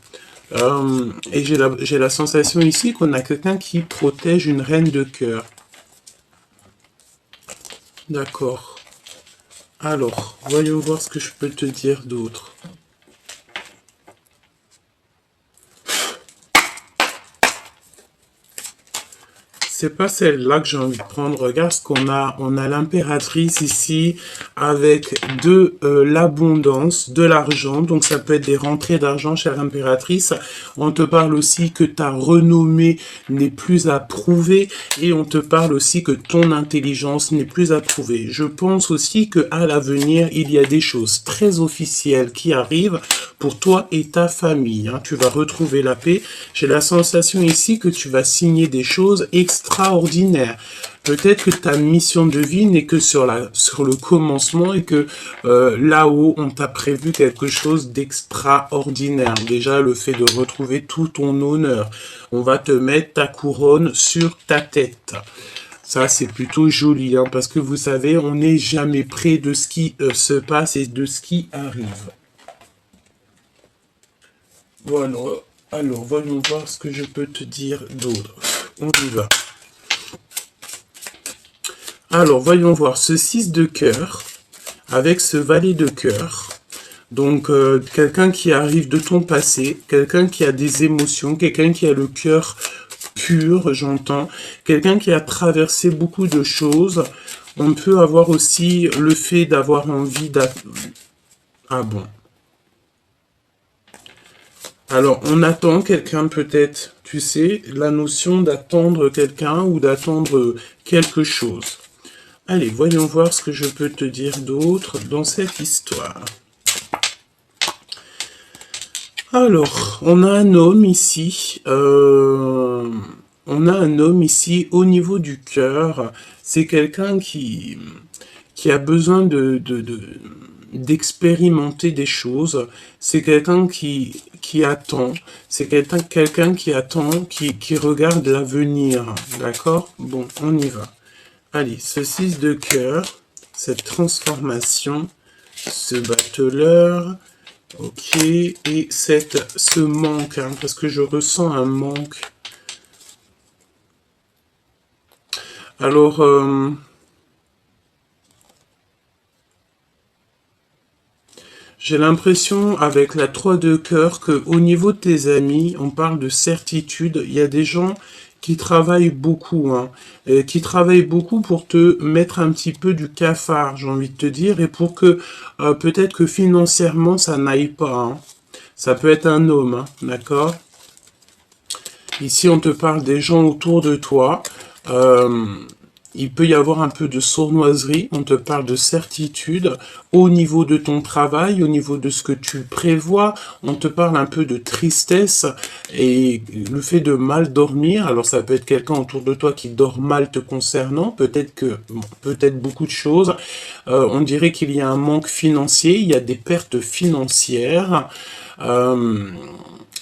Et j'ai la sensation ici qu'on a quelqu'un qui protège une reine de cœur. D'accord. Alors, voyons voir ce que je peux te dire d'autre. C'est pas celle-là que j'ai envie de prendre. Regarde ce qu'on a. On a l'impératrice ici avec de l'abondance, de l'argent. Donc ça peut être des rentrées d'argent, chère impératrice. On te parle aussi que ta renommée n'est plus à prouver. Et on te parle aussi que ton intelligence n'est plus à prouver. Je pense aussi qu'à l'avenir, il y a des choses très officielles qui arrivent pour toi et ta famille. Hein. Tu vas retrouver la paix. J'ai la sensation ici que tu vas signer des choses extraordinaire. Peut-être que ta mission de vie n'est que sur le commencement et que là-haut, on t'a prévu quelque chose d'extraordinaire. Déjà, le fait de retrouver tout ton honneur. On va te mettre ta couronne sur ta tête. Ça, c'est plutôt joli, hein, parce que vous savez, on n'est jamais près de ce qui se passe et de ce qui arrive. Voilà. Alors, voyons voir ce que je peux te dire d'autre. On y va. Alors, voyons voir ce 6 de cœur avec ce valet de cœur. Donc, quelqu'un qui arrive de ton passé, quelqu'un qui a des émotions, quelqu'un qui a le cœur pur, j'entends, quelqu'un qui a traversé beaucoup de choses. On peut avoir aussi le fait d'avoir envie Ah bon. Alors, on attend quelqu'un peut-être, tu sais, la notion d'attendre quelqu'un ou d'attendre quelque chose. Allez, voyons voir ce que je peux te dire d'autre dans cette histoire. Alors, on a un homme ici. On a un homme ici au niveau du cœur. C'est quelqu'un qui a besoin d'expérimenter des choses. C'est quelqu'un qui attend. C'est quelqu'un qui attend, qui regarde l'avenir. D'accord? Bon, on y va. Allez, ce 6 de cœur, cette transformation, ce battleur, ok, et ce manque, hein, parce que je ressens un manque. Alors, j'ai l'impression, avec la 3 de cœur, qu'au niveau de tes amis, on parle de certitude. Il y a des gens qui travaillent beaucoup, hein, qui travaillent beaucoup pour te mettre un petit peu du cafard, j'ai envie de te dire, et pour que peut-être que financièrement, ça n'aille pas. Hein. Ça peut être un homme, hein, d'accord? Ici, on te parle des gens autour de toi. Il peut y avoir un peu de sournoiserie, on te parle de certitude au niveau de ton travail, au niveau de ce que tu prévois, on te parle un peu de tristesse et le fait de mal dormir. Alors ça peut être quelqu'un autour de toi qui dort mal te concernant, peut-être beaucoup de choses. On dirait qu'il y a un manque financier, il y a des pertes financières.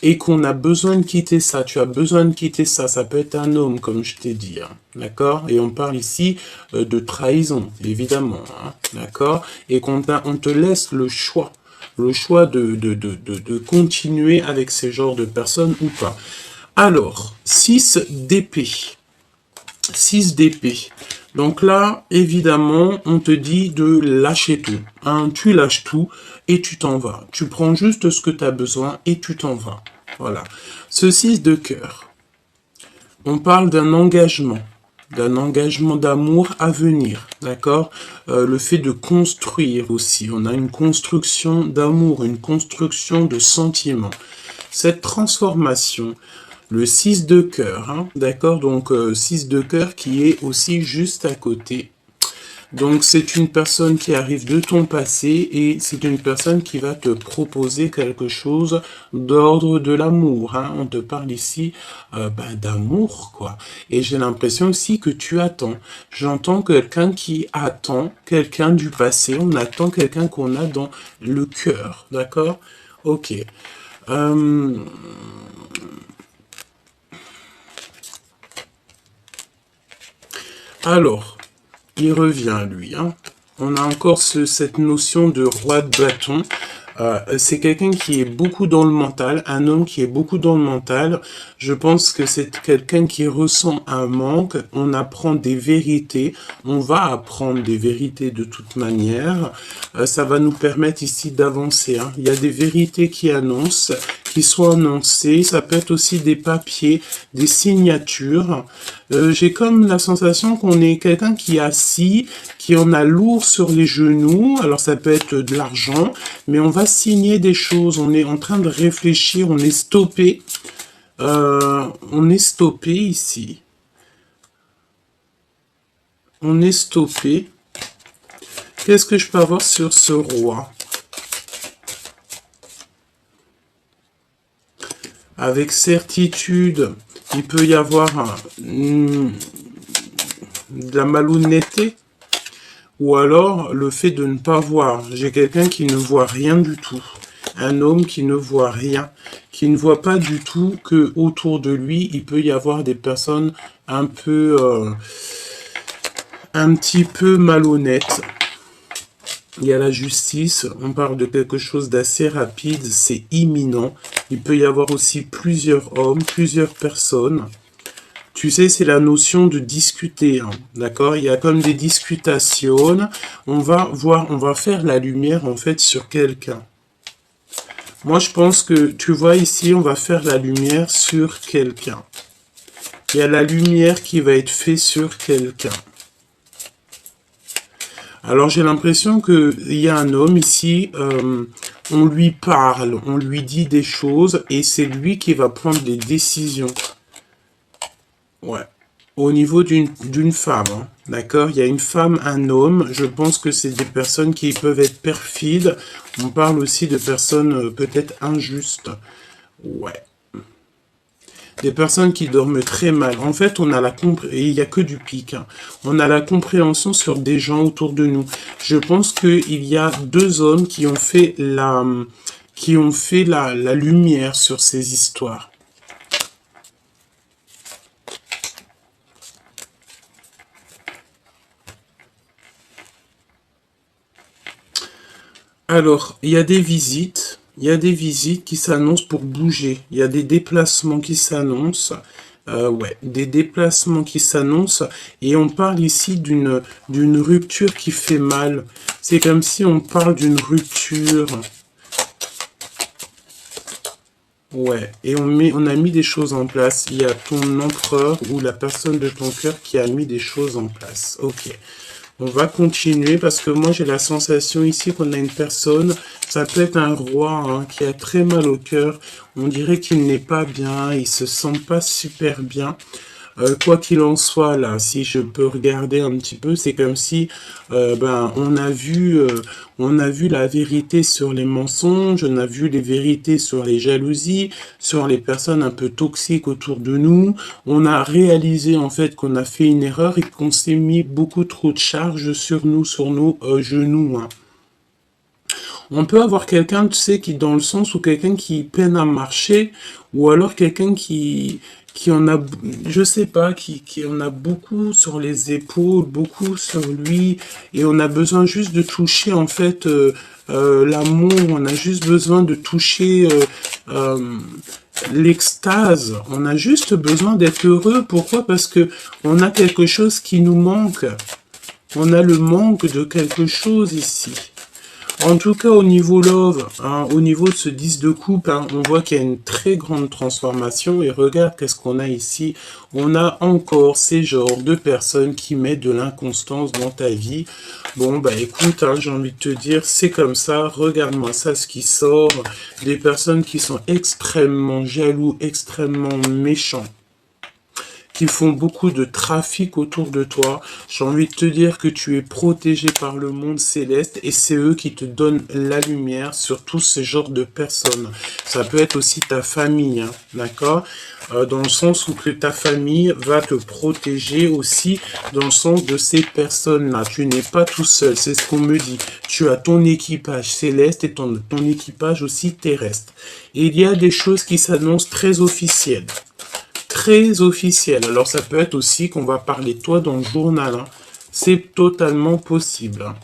Et qu'on a besoin de quitter ça, tu as besoin de quitter ça, ça peut être un homme, comme je t'ai dit, hein, d'accord? Et on parle ici de trahison, évidemment, hein, d'accord? Et on te laisse le choix de continuer avec ces genres de personnes ou pas. Alors, 6 d'épée. 6 d'épée. Donc là, évidemment, on te dit de lâcher tout. Hein, tu lâches tout et tu t'en vas. Tu prends juste ce que tu as besoin et tu t'en vas. Voilà. Ce 6 de cœur. On parle d'un engagement d'amour à venir, d'accord? Le fait de construire aussi. On a une construction d'amour, une construction de sentiments. Cette transformation, le 6 de cœur, hein, d'accord? Donc 6 de cœur qui est aussi juste à côté. Donc c'est une personne qui arrive de ton passé et c'est une personne qui va te proposer quelque chose d'ordre de l'amour. Hein. On te parle ici d'amour, quoi. Et j'ai l'impression aussi que tu attends. J'entends quelqu'un qui attend quelqu'un du passé. On attend quelqu'un qu'on a dans le cœur, d'accord? Ok. Alors, il revient, lui. Hein. On a encore cette notion de roi de bâton. C'est quelqu'un qui est beaucoup dans le mental, un homme qui est beaucoup dans le mental. Je pense que c'est quelqu'un qui ressent un manque. On apprend des vérités. On va apprendre des vérités de toute manière. Ça va nous permettre ici d'avancer. Hein. Il y a des vérités qui sont annoncées. Ça peut être aussi des papiers, des signatures. J'ai comme la sensation qu'on est quelqu'un qui est assis, qui en a lourd sur les genoux. Alors ça peut être de l'argent, mais on va signer des choses. On est en train de réfléchir, on est stoppé. On est stoppé ici. On est stoppé. Qu'est-ce que je peux avoir sur ce roi? Avec certitude, il peut y avoir de la malhonnêteté ou alors le fait de ne pas voir. J'ai quelqu'un qui ne voit rien du tout. Un homme qui ne voit rien, qui ne voit pas du tout que autour de lui, il peut y avoir des personnes un petit peu malhonnêtes. Il y a la justice, on parle de quelque chose d'assez rapide, c'est imminent, Il peut y avoir aussi plusieurs hommes, plusieurs personnes. Tu sais, c'est la notion de discuter, hein, d'accord? Il y a comme des discutations. On va voir, on va faire la lumière, en fait, sur quelqu'un. Moi, je pense que, tu vois, ici, on va faire la lumière sur quelqu'un. Il y a la lumière qui va être faite sur quelqu'un. Alors, j'ai l'impression qu'il y a un homme ici, on lui parle, on lui dit des choses, et c'est lui qui va prendre des décisions. Ouais. Au niveau d'une femme, hein, d'accord? Il y a une femme, un homme. Je pense que c'est des personnes qui peuvent être perfides. On parle aussi de personnes peut-être injustes. Ouais. Des personnes qui dorment très mal. En fait, on a la et il n'y a que du pic, hein. On a la compréhension sur des gens autour de nous. Je pense qu'il y a deux hommes qui ont fait la lumière sur ces histoires. Alors, il y a des visites. Il y a des visites qui s'annoncent pour bouger. Il y a des déplacements qui s'annoncent. Ouais, des déplacements qui s'annoncent. Et on parle ici d'une rupture qui fait mal. C'est comme si on parle d'une rupture. Ouais, et on a mis des choses en place. Il y a ton empereur ou la personne de ton cœur qui a mis des choses en place. Ok. On va continuer parce que moi j'ai la sensation ici qu'on a une personne, ça peut être un roi hein, qui a très mal au cœur. On dirait qu'il n'est pas bien, il se sent pas super bien. Quoi qu'il en soit, là, si je peux regarder un petit peu, c'est comme si on a vu la vérité sur les mensonges, on a vu les vérités sur les jalousies, sur les personnes un peu toxiques autour de nous. On a réalisé en fait qu'on a fait une erreur et qu'on s'est mis beaucoup trop de charges sur nos genoux, hein. On peut avoir quelqu'un, tu sais, qui dans le sens où quelqu'un qui peine à marcher, ou alors quelqu'un qui en a, je sais pas, qui en a beaucoup sur les épaules, beaucoup sur lui, et on a besoin juste de toucher, en fait, l'amour, on a juste besoin de toucher l'extase, on a juste besoin d'être heureux. Pourquoi? Parce que on a quelque chose qui nous manque. On a le manque de quelque chose ici. En tout cas, au niveau love, hein, au niveau de ce 10 de coupe, hein, on voit qu'il y a une très grande transformation. Et regarde qu'est-ce qu'on a ici. On a encore ces genres de personnes qui mettent de l'inconstance dans ta vie. Bon, bah écoute, hein, j'ai envie de te dire, c'est comme ça. Regarde-moi ça, ce qui sort. Des personnes qui sont extrêmement jaloux, extrêmement méchants, qui font beaucoup de trafic autour de toi. J'ai envie de te dire que tu es protégé par le monde céleste et c'est eux qui te donnent la lumière sur tous ces genres de personnes. Ça peut être aussi ta famille, hein, d'accord? Dans le sens où que ta famille va te protéger aussi dans le sens de ces personnes-là. Tu n'es pas tout seul, c'est ce qu'on me dit. Tu as ton équipage céleste et ton équipage aussi terrestre. Et il y a des choses qui s'annoncent très officielles. Très officiel. Alors ça peut être aussi qu'on va parler de toi dans le journal, hein. C'est totalement possible, hein.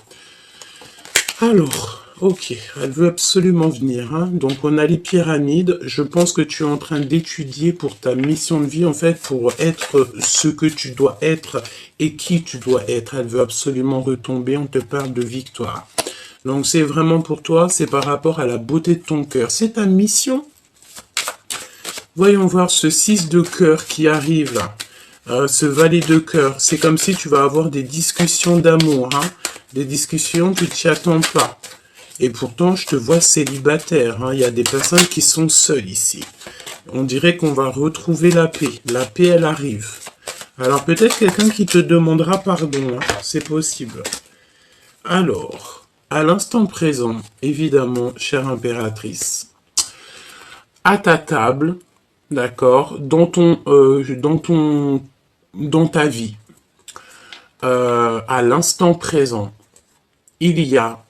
Alors, ok, elle veut absolument venir, hein. Donc on a les pyramides. Je pense que tu es en train d'étudier pour ta mission de vie, en fait, pour être ce que tu dois être et qui tu dois être. Elle veut absolument retomber. On te parle de victoire. Donc c'est vraiment pour toi, c'est par rapport à la beauté de ton cœur. C'est ta mission. Voyons voir ce 6 de cœur qui arrive là. Ce valet de cœur. C'est comme si tu vas avoir des discussions d'amour, hein. Des discussions que tu n'y attends pas. Et pourtant, je te vois célibataire, hein. Il y a des personnes qui sont seules ici. On dirait qu'on va retrouver la paix. La paix, elle arrive. Alors, peut-être quelqu'un qui te demandera pardon, hein. C'est possible. Alors, à l'instant présent, évidemment, chère impératrice, à ta table, d'accord, dans ta vie, à l'instant présent, il y a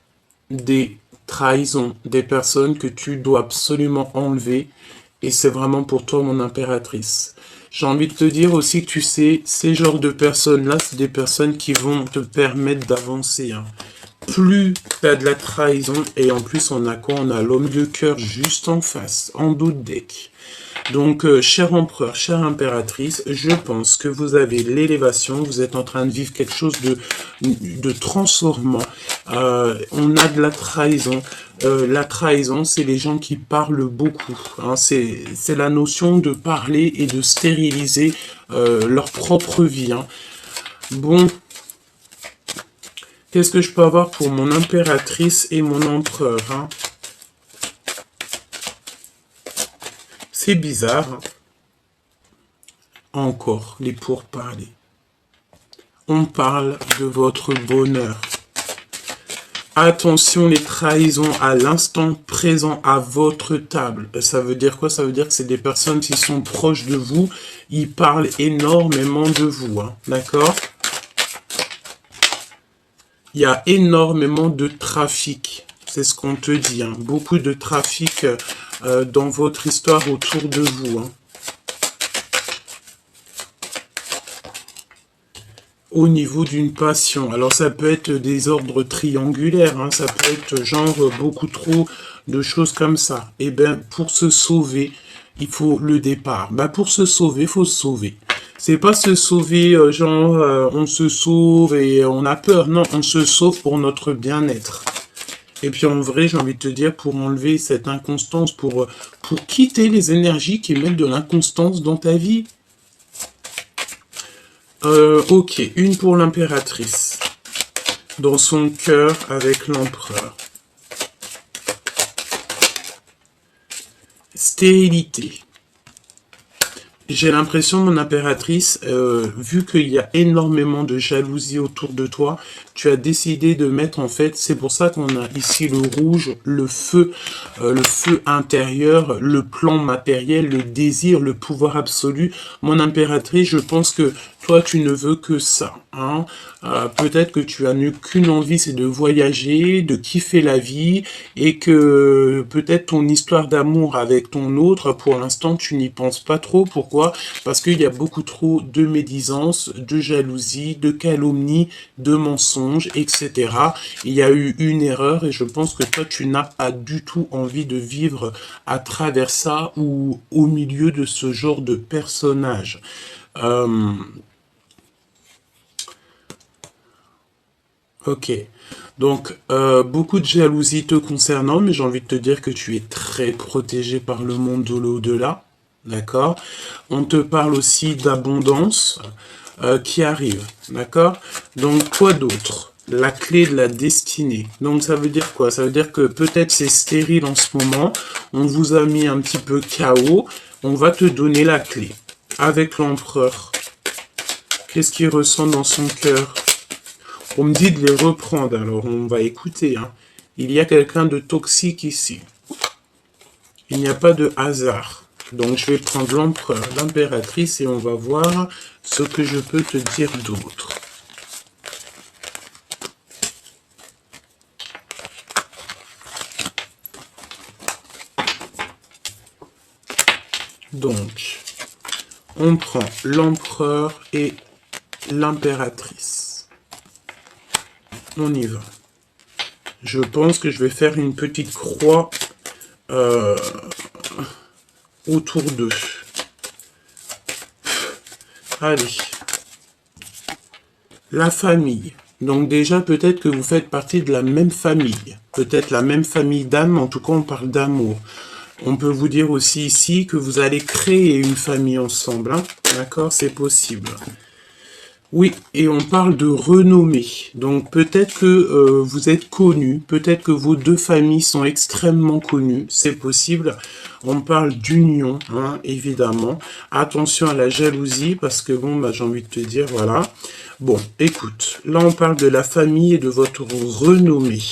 des trahisons, des personnes que tu dois absolument enlever, et c'est vraiment pour toi, mon impératrice. J'ai envie de te dire aussi que tu sais, ces genres de personnes-là, c'est des personnes qui vont te permettre d'avancer, hein. plus tu as de la trahison, et en plus on a quoi? On a l'homme de cœur juste en face, en dos de deck. Donc, cher empereur, chère impératrice, je pense que vous avez l'élévation, vous êtes en train de vivre quelque chose de transformant. On a de la trahison. La trahison, c'est les gens qui parlent beaucoup. Hein. C'est la notion de parler et de stériliser leur propre vie. Hein. Bon, qu'est-ce que je peux avoir pour mon impératrice et mon empereur, hein? C'est bizarre. Hein. Encore les pourparlers. On parle de votre bonheur. Attention, les trahisons à l'instant présent à votre table. Ça veut dire quoi? Ça veut dire que c'est des personnes qui sont proches de vous. Ils parlent énormément de vous. Hein. D'accord? Il y a énormément de trafic. C'est ce qu'on te dit. Hein. Beaucoup de trafic dans votre histoire autour de vous. Hein. Au niveau d'une passion. Alors ça peut être des ordres triangulaires. Hein. Ça peut être genre beaucoup trop de choses comme ça. Et bien pour se sauver, il faut le départ. Ben, pour se sauver, il faut se sauver. C'est pas se sauver, genre, on se sauve et on a peur. Non, on se sauve pour notre bien-être. Et puis en vrai, j'ai envie de te dire, pour enlever cette inconstance, pour quitter les énergies qui mettent de l'inconstance dans ta vie. Ok, une pour l'impératrice. Dans son cœur avec l'empereur. Stérilité. J'ai l'impression, mon impératrice, vu qu'il y a énormément de jalousie autour de toi, tu as décidé de mettre, en fait, c'est pour ça qu'on a ici le rouge, le feu intérieur, le plan matériel, le désir, le pouvoir absolu. Mon impératrice, je pense que toi, tu ne veux que ça. Hein. Peut-être que tu as qu'une envie, c'est de voyager, de kiffer la vie, et que peut-être ton histoire d'amour avec ton autre, pour l'instant, tu n'y penses pas trop. Pourquoi? Parce qu'il y a beaucoup trop de médisance, de jalousie, de calomnie, de mensonges, etc. Il y a eu une erreur, et je pense que toi, tu n'as pas du tout envie de vivre à travers ça, ou au milieu de ce genre de personnage. Ok, donc beaucoup de jalousie te concernant, mais j'ai envie de te dire que tu es très protégé par le monde de l'au-delà, d'accord? On te parle aussi d'abondance qui arrive, d'accord? Donc quoi d'autre? La clé de la destinée. Donc ça veut dire quoi? Ça veut dire que peut-être c'est stérile en ce moment, on vous a mis un petit peu KO, on va te donner la clé. Avec l'empereur, qu'est-ce qu'il ressent dans son cœur? On me dit de les reprendre, alors on va écouter. Hein. Il y a quelqu'un de toxique ici. Il n'y a pas de hasard. Donc je vais prendre l'empereur, l'impératrice, et on va voir ce que je peux te dire d'autre. Donc, on prend l'empereur et l'impératrice. On y va. Je pense que je vais faire une petite croix autour d'eux. Allez. La famille. Donc déjà, peut-être que vous faites partie de la même famille. Peut-être la même famille d'âme, en tout cas on parle d'amour. On peut vous dire aussi ici que vous allez créer une famille ensemble. Hein. D'accord? C'est possible. Oui, et on parle de renommée. Donc peut-être que vous êtes connus, peut-être que vos deux familles sont extrêmement connues, c'est possible. On parle d'union, hein, évidemment. Attention à la jalousie, parce que bon, bah, j'ai envie de te dire, voilà. Bon, écoute, là on parle de la famille et de votre renommée.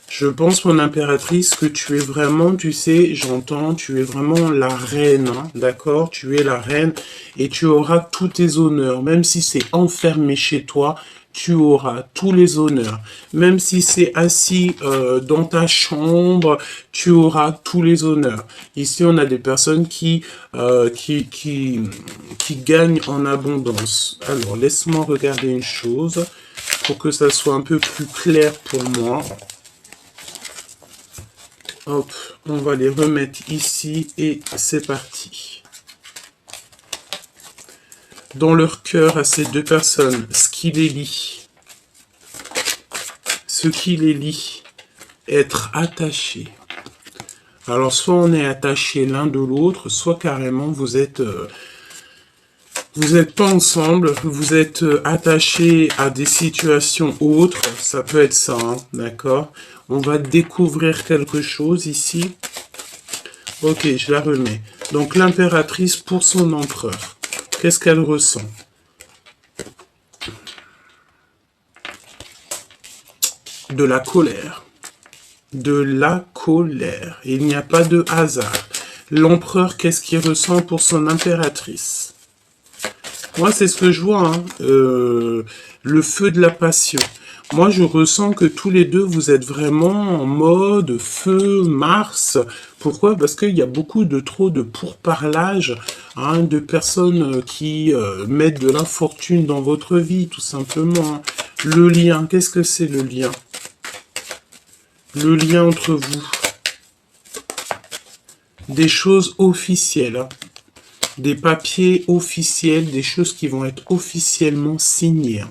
Je pense, mon impératrice, que tu es vraiment, tu sais, j'entends, tu es vraiment la reine, hein, d'accord? Tu es la reine et tu auras tous tes honneurs. Même si c'est enfermé chez toi, tu auras tous les honneurs. Même si c'est assis dans ta chambre, tu auras tous les honneurs. Ici, on a des personnes qui gagnent en abondance. Alors, laisse-moi regarder une chose. pour que ça soit un peu plus clair pour moi. Hop, on va les remettre ici et c'est parti. Dans leur cœur à ces deux personnes, ce qui les lie, être attaché. Alors soit on est attaché l'un de l'autre, soit carrément vous êtes pas ensemble, vous êtes attachés à des situations autres, ça peut être ça, hein, d'accord? On va découvrir quelque chose ici. Ok, je la remets. Donc l'impératrice pour son empereur. Qu'est-ce qu'elle ressent? De la colère. De la colère. Il n'y a pas de hasard. L'empereur, qu'est-ce qu'il ressent pour son impératrice? Moi, c'est ce que je vois, hein. Le feu de la passion. Moi, je ressens que tous les deux, vous êtes vraiment en mode feu, Mars. Pourquoi? Parce qu'il y a beaucoup de trop de pourparlage, hein, de personnes qui mettent de l'infortune dans votre vie, tout simplement. Le lien, qu'est-ce que c'est le lien? Le lien entre vous. Des choses officielles, hein. Des papiers officiels, des choses qui vont être officiellement signées.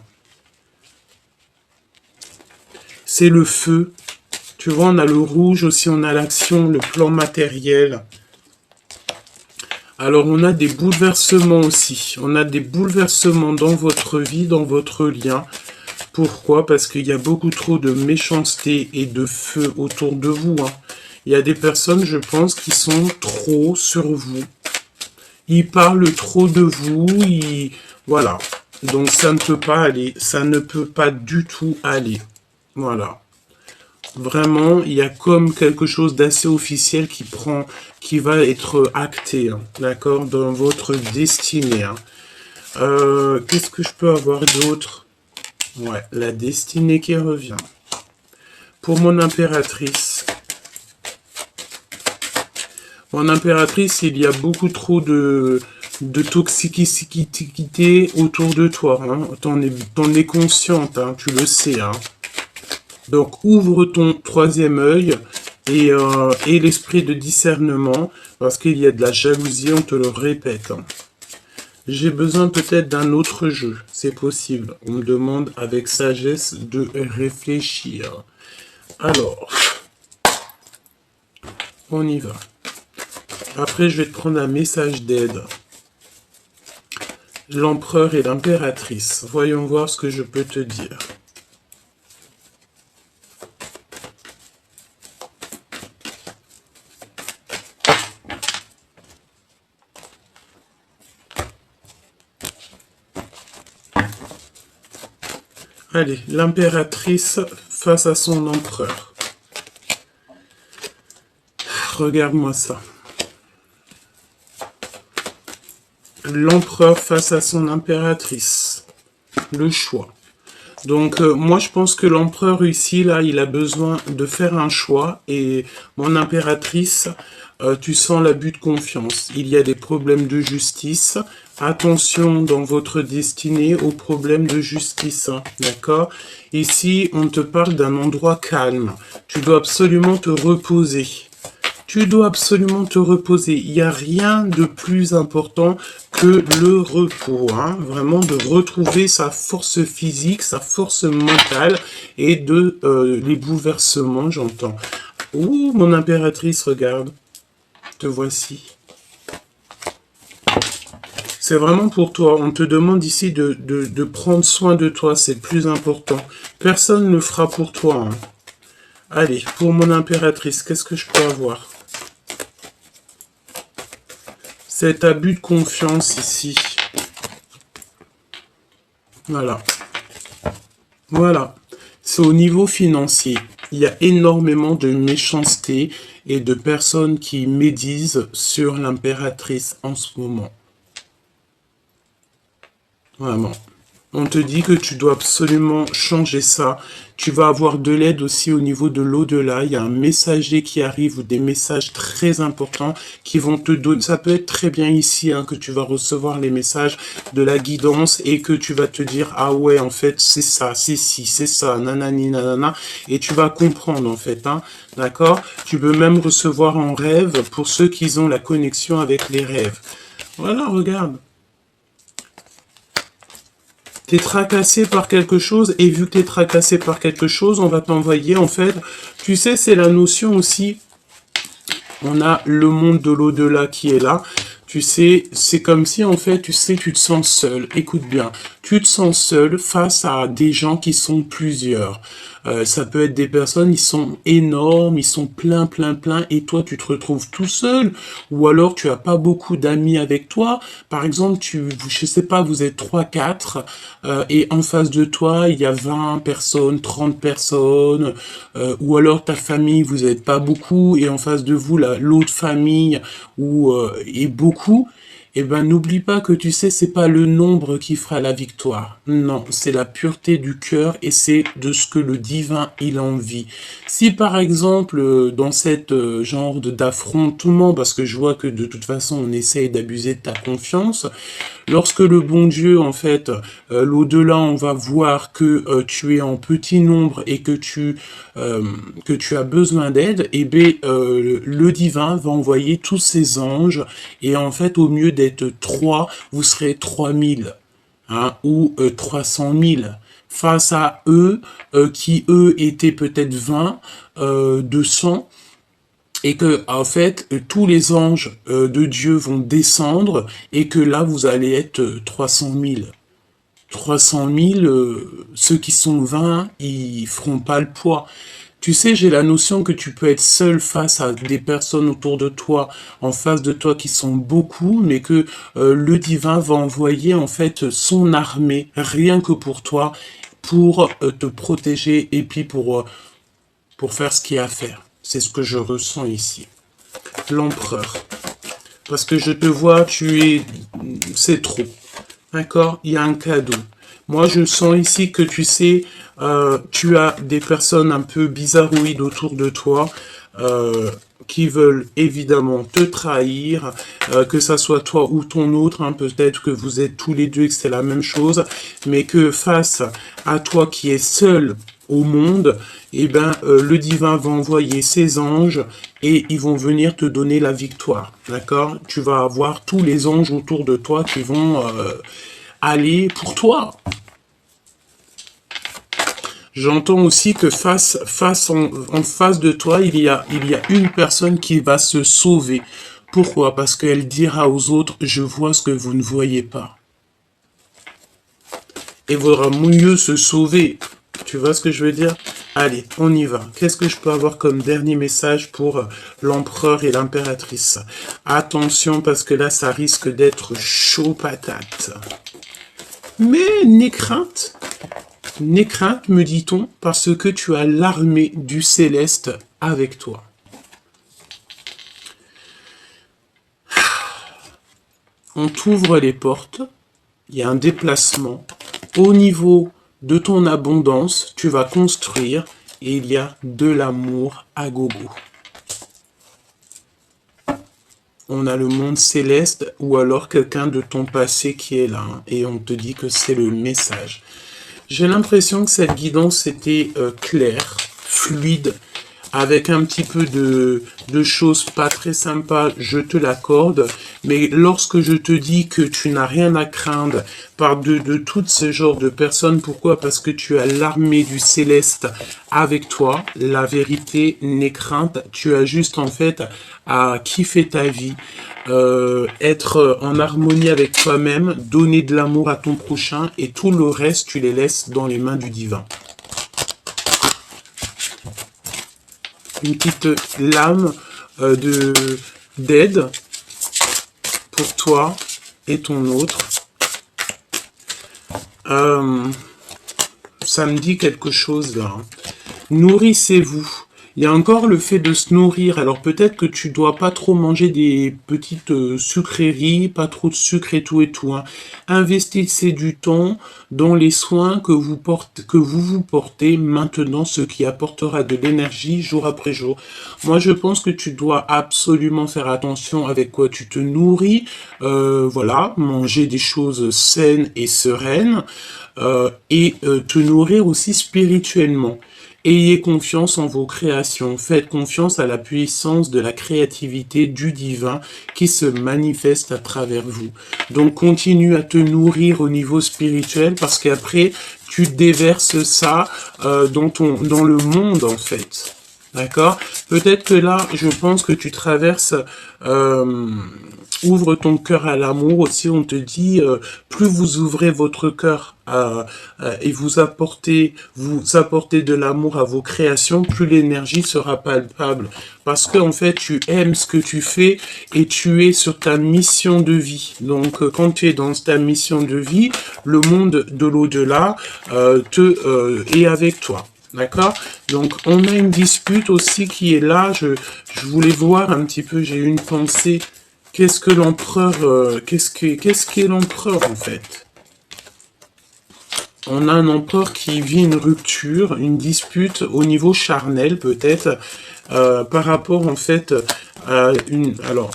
C'est le feu. Tu vois, on a le rouge aussi, on a l'action, le plan matériel. Alors, on a des bouleversements aussi. On a des bouleversements dans votre vie, dans votre lien. Pourquoi? Parce qu'il y a beaucoup trop de méchanceté et de feu autour de vous, hein. Il y a des personnes, je pense, qui sont trop sur vous. Ils parlent trop de vous, voilà. Donc ça ne peut pas aller, ça ne peut pas du tout aller. Voilà. Vraiment, il y a comme quelque chose d'assez officiel qui va être acté, hein, d'accord, dans votre destinée. Hein. Qu'est-ce que je peux avoir d'autre? Ouais, la destinée qui revient. Pour mon impératrice. Mon impératrice, il y a beaucoup trop de toxicité autour de toi. Hein. T'en es consciente, hein, tu le sais. Hein. Donc, ouvre ton troisième œil et l'esprit de discernement, parce qu'il y a de la jalousie, on te le répète. Hein. J'ai besoin peut-être d'un autre jeu, c'est possible. On me demande avec sagesse de réfléchir. Alors, on y va. Après, je vais te prendre un message d'aide. L'empereur et l'impératrice. Voyons voir ce que je peux te dire. Allez, l'impératrice face à son empereur. Regarde-moi ça. L'empereur face à son impératrice. Le choix. Donc, moi, je pense que l'empereur ici, là, il a besoin de faire un choix. Et mon impératrice, tu sens l'abus de confiance. Il y a des problèmes de justice. Attention dans votre destinée aux problèmes de justice. Hein, d'accord? Ici, on te parle d'un endroit calme. Tu dois absolument te reposer. Tu dois absolument te reposer. Il n'y a rien de plus important que le repos. Hein. Vraiment de retrouver sa force physique, sa force mentale et de les bouleversements, j'entends. Ouh, mon impératrice, regarde. Te voici. C'est vraiment pour toi. On te demande ici de prendre soin de toi. C'est le plus important. Personne ne le fera pour toi. Hein. Allez, pour mon impératrice, qu'est-ce que je peux avoir? Cet abus de confiance ici. Voilà. Voilà. C'est au niveau financier. Il y a énormément de méchanceté et de personnes qui médisent sur l'impératrice en ce moment. Vraiment. On te dit que tu dois absolument changer ça. Tu vas avoir de l'aide aussi au niveau de l'au-delà. Il y a un messager qui arrive ou des messages très importants qui vont te donner. Ça peut être très bien ici hein, que tu vas recevoir les messages de la guidance et que tu vas te dire ah ouais en fait c'est ça, c'est ci, c'est ça, nanani nanana et tu vas comprendre en fait. Hein, d'accord? Tu peux même recevoir en rêve pour ceux qui ont la connexion avec les rêves. Voilà, regarde. T'es tracassé par quelque chose, et vu que t'es tracassé par quelque chose, on va t'envoyer, en fait, tu sais, c'est la notion aussi, on a le monde de l'au-delà qui est là, tu sais, c'est comme si, en fait, tu sais, tu te sens seul, écoute bien, tu te sens seul face à des gens qui sont plusieurs. Ça peut être des personnes, ils sont énormes, ils sont plein, et toi, tu te retrouves tout seul, ou alors tu as pas beaucoup d'amis avec toi. Par exemple, je sais pas, vous êtes 3, 4, et en face de toi, il y a 20 personnes, 30 personnes, ou alors ta famille, vous n'êtes pas beaucoup, et en face de vous, l'autre famille, est beaucoup. Eh ben, n'oublie pas que tu sais, c'est pas le nombre qui fera la victoire. Non, c'est la pureté du cœur et c'est de ce que le divin il envie. Si par exemple, dans cette genre d'affrontement, parce que je vois que de toute façon on essaye d'abuser de ta confiance, lorsque le bon Dieu, en fait, l'au-delà, on va voir que tu es en petit nombre et que tu as besoin d'aide, et bien le divin va envoyer tous ses anges et en fait, au mieux d'être 3, vous serez 3000 hein, ou 300 000 face à eux qui eux étaient peut-être 20, 200 et que en fait tous les anges de Dieu vont descendre et que là vous allez être 300 000. 300 000, ceux qui sont 20, ils feront pas le poids. Tu sais, j'ai la notion que tu peux être seul face à des personnes autour de toi, en face de toi qui sont beaucoup, mais que le divin va envoyer en fait son armée, rien que pour toi, pour te protéger et puis pour faire ce qu'il y a à faire. C'est ce que je ressens ici. L'empereur. Parce que je te vois, c'est trop. D'accord? Il y a un cadeau. Moi, je sens ici que tu sais, tu as des personnes un peu bizarroïdes autour de toi qui veulent évidemment te trahir, que ça soit toi ou ton autre, hein, peut-être que vous êtes tous les deux et que c'est la même chose, mais que face à toi qui es seul au monde, eh ben, le divin va envoyer ses anges et ils vont venir te donner la victoire. D'accord? Tu vas avoir tous les anges autour de toi qui vont aller pour toi. J'entends aussi que en face de toi, il y a une personne qui va se sauver. Pourquoi? Parce qu'elle dira aux autres, je vois ce que vous ne voyez pas. Et vaudra mieux se sauver. Tu vois ce que je veux dire? Allez, on y va. Qu'est-ce que je peux avoir comme dernier message pour l'empereur et l'impératrice? Attention, parce que là, ça risque d'être chaud patate. Mais n'aie crainte, me dit-on, parce que tu as l'armée du céleste avec toi. On t'ouvre les portes, il y a un déplacement. Au niveau de ton abondance, tu vas construire et il y a de l'amour à gogo. On a le monde céleste ou alors quelqu'un de ton passé qui est là hein, et on te dit que c'est le message. J'ai l'impression que cette guidance était claire, fluide, avec un petit peu de choses pas très sympas, je te l'accorde, mais lorsque je te dis que tu n'as rien à craindre de tout ce genre de personnes, pourquoi? Parce que tu as l'armée du céleste avec toi, la vérité n'est crainte, tu as juste en fait à kiffer ta vie, être en harmonie avec toi-même, donner de l'amour à ton prochain et tout le reste tu les laisses dans les mains du divin. Une petite lame d'aide pour toi et ton autre. Ça me dit quelque chose là. Nourrissez-vous. Il y a encore le fait de se nourrir. Alors peut-être que tu dois pas trop manger des petites sucreries, pas trop de sucre et tout, hein. Investissez du temps dans les soins que vous vous portez maintenant, ce qui apportera de l'énergie jour après jour. Moi, je pense que tu dois absolument faire attention avec quoi tu te nourris. Voilà, manger des choses saines et sereines te nourrir aussi spirituellement. Ayez confiance en vos créations, faites confiance à la puissance de la créativité du divin qui se manifeste à travers vous. Donc continue à te nourrir au niveau spirituel parce qu'après tu déverses ça dans le monde en fait. D'accord? Peut-être que là, je pense que tu traverses, ouvre ton cœur à l'amour aussi. On te dit, plus vous ouvrez votre cœur et vous apportez de l'amour à vos créations, plus l'énergie sera palpable. Parce que en fait, tu aimes ce que tu fais et tu es sur ta mission de vie. Donc, quand tu es dans ta mission de vie, le monde de l'au-delà est avec toi. D'accord? Donc, on a une dispute aussi qui est là. Je voulais voir un petit peu, j'ai eu une pensée. Qu'est-ce que l'empereur, qu'est-ce qu'est l'empereur en fait? On a un empereur qui vit une rupture, une dispute au niveau charnel peut-être, par rapport en fait à une... Alors,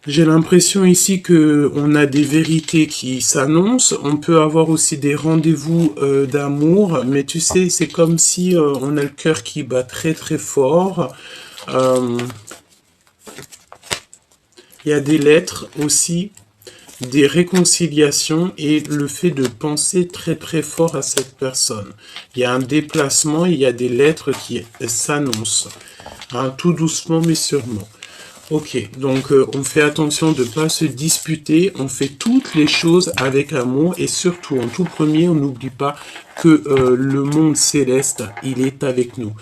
j'ai l'impression ici que on a des vérités qui s'annoncent. On peut avoir aussi des rendez-vous d'amour, mais tu sais, c'est comme si on a le cœur qui bat très très fort. Il y a des lettres aussi, des réconciliations et le fait de penser très très fort à cette personne. Il y a un déplacement, il y a des lettres qui s'annoncent, hein, tout doucement mais sûrement. Ok, donc on fait attention de ne pas se disputer, on fait toutes les choses avec amour et surtout en tout premier, on n'oublie pas que le monde céleste, il est avec nous.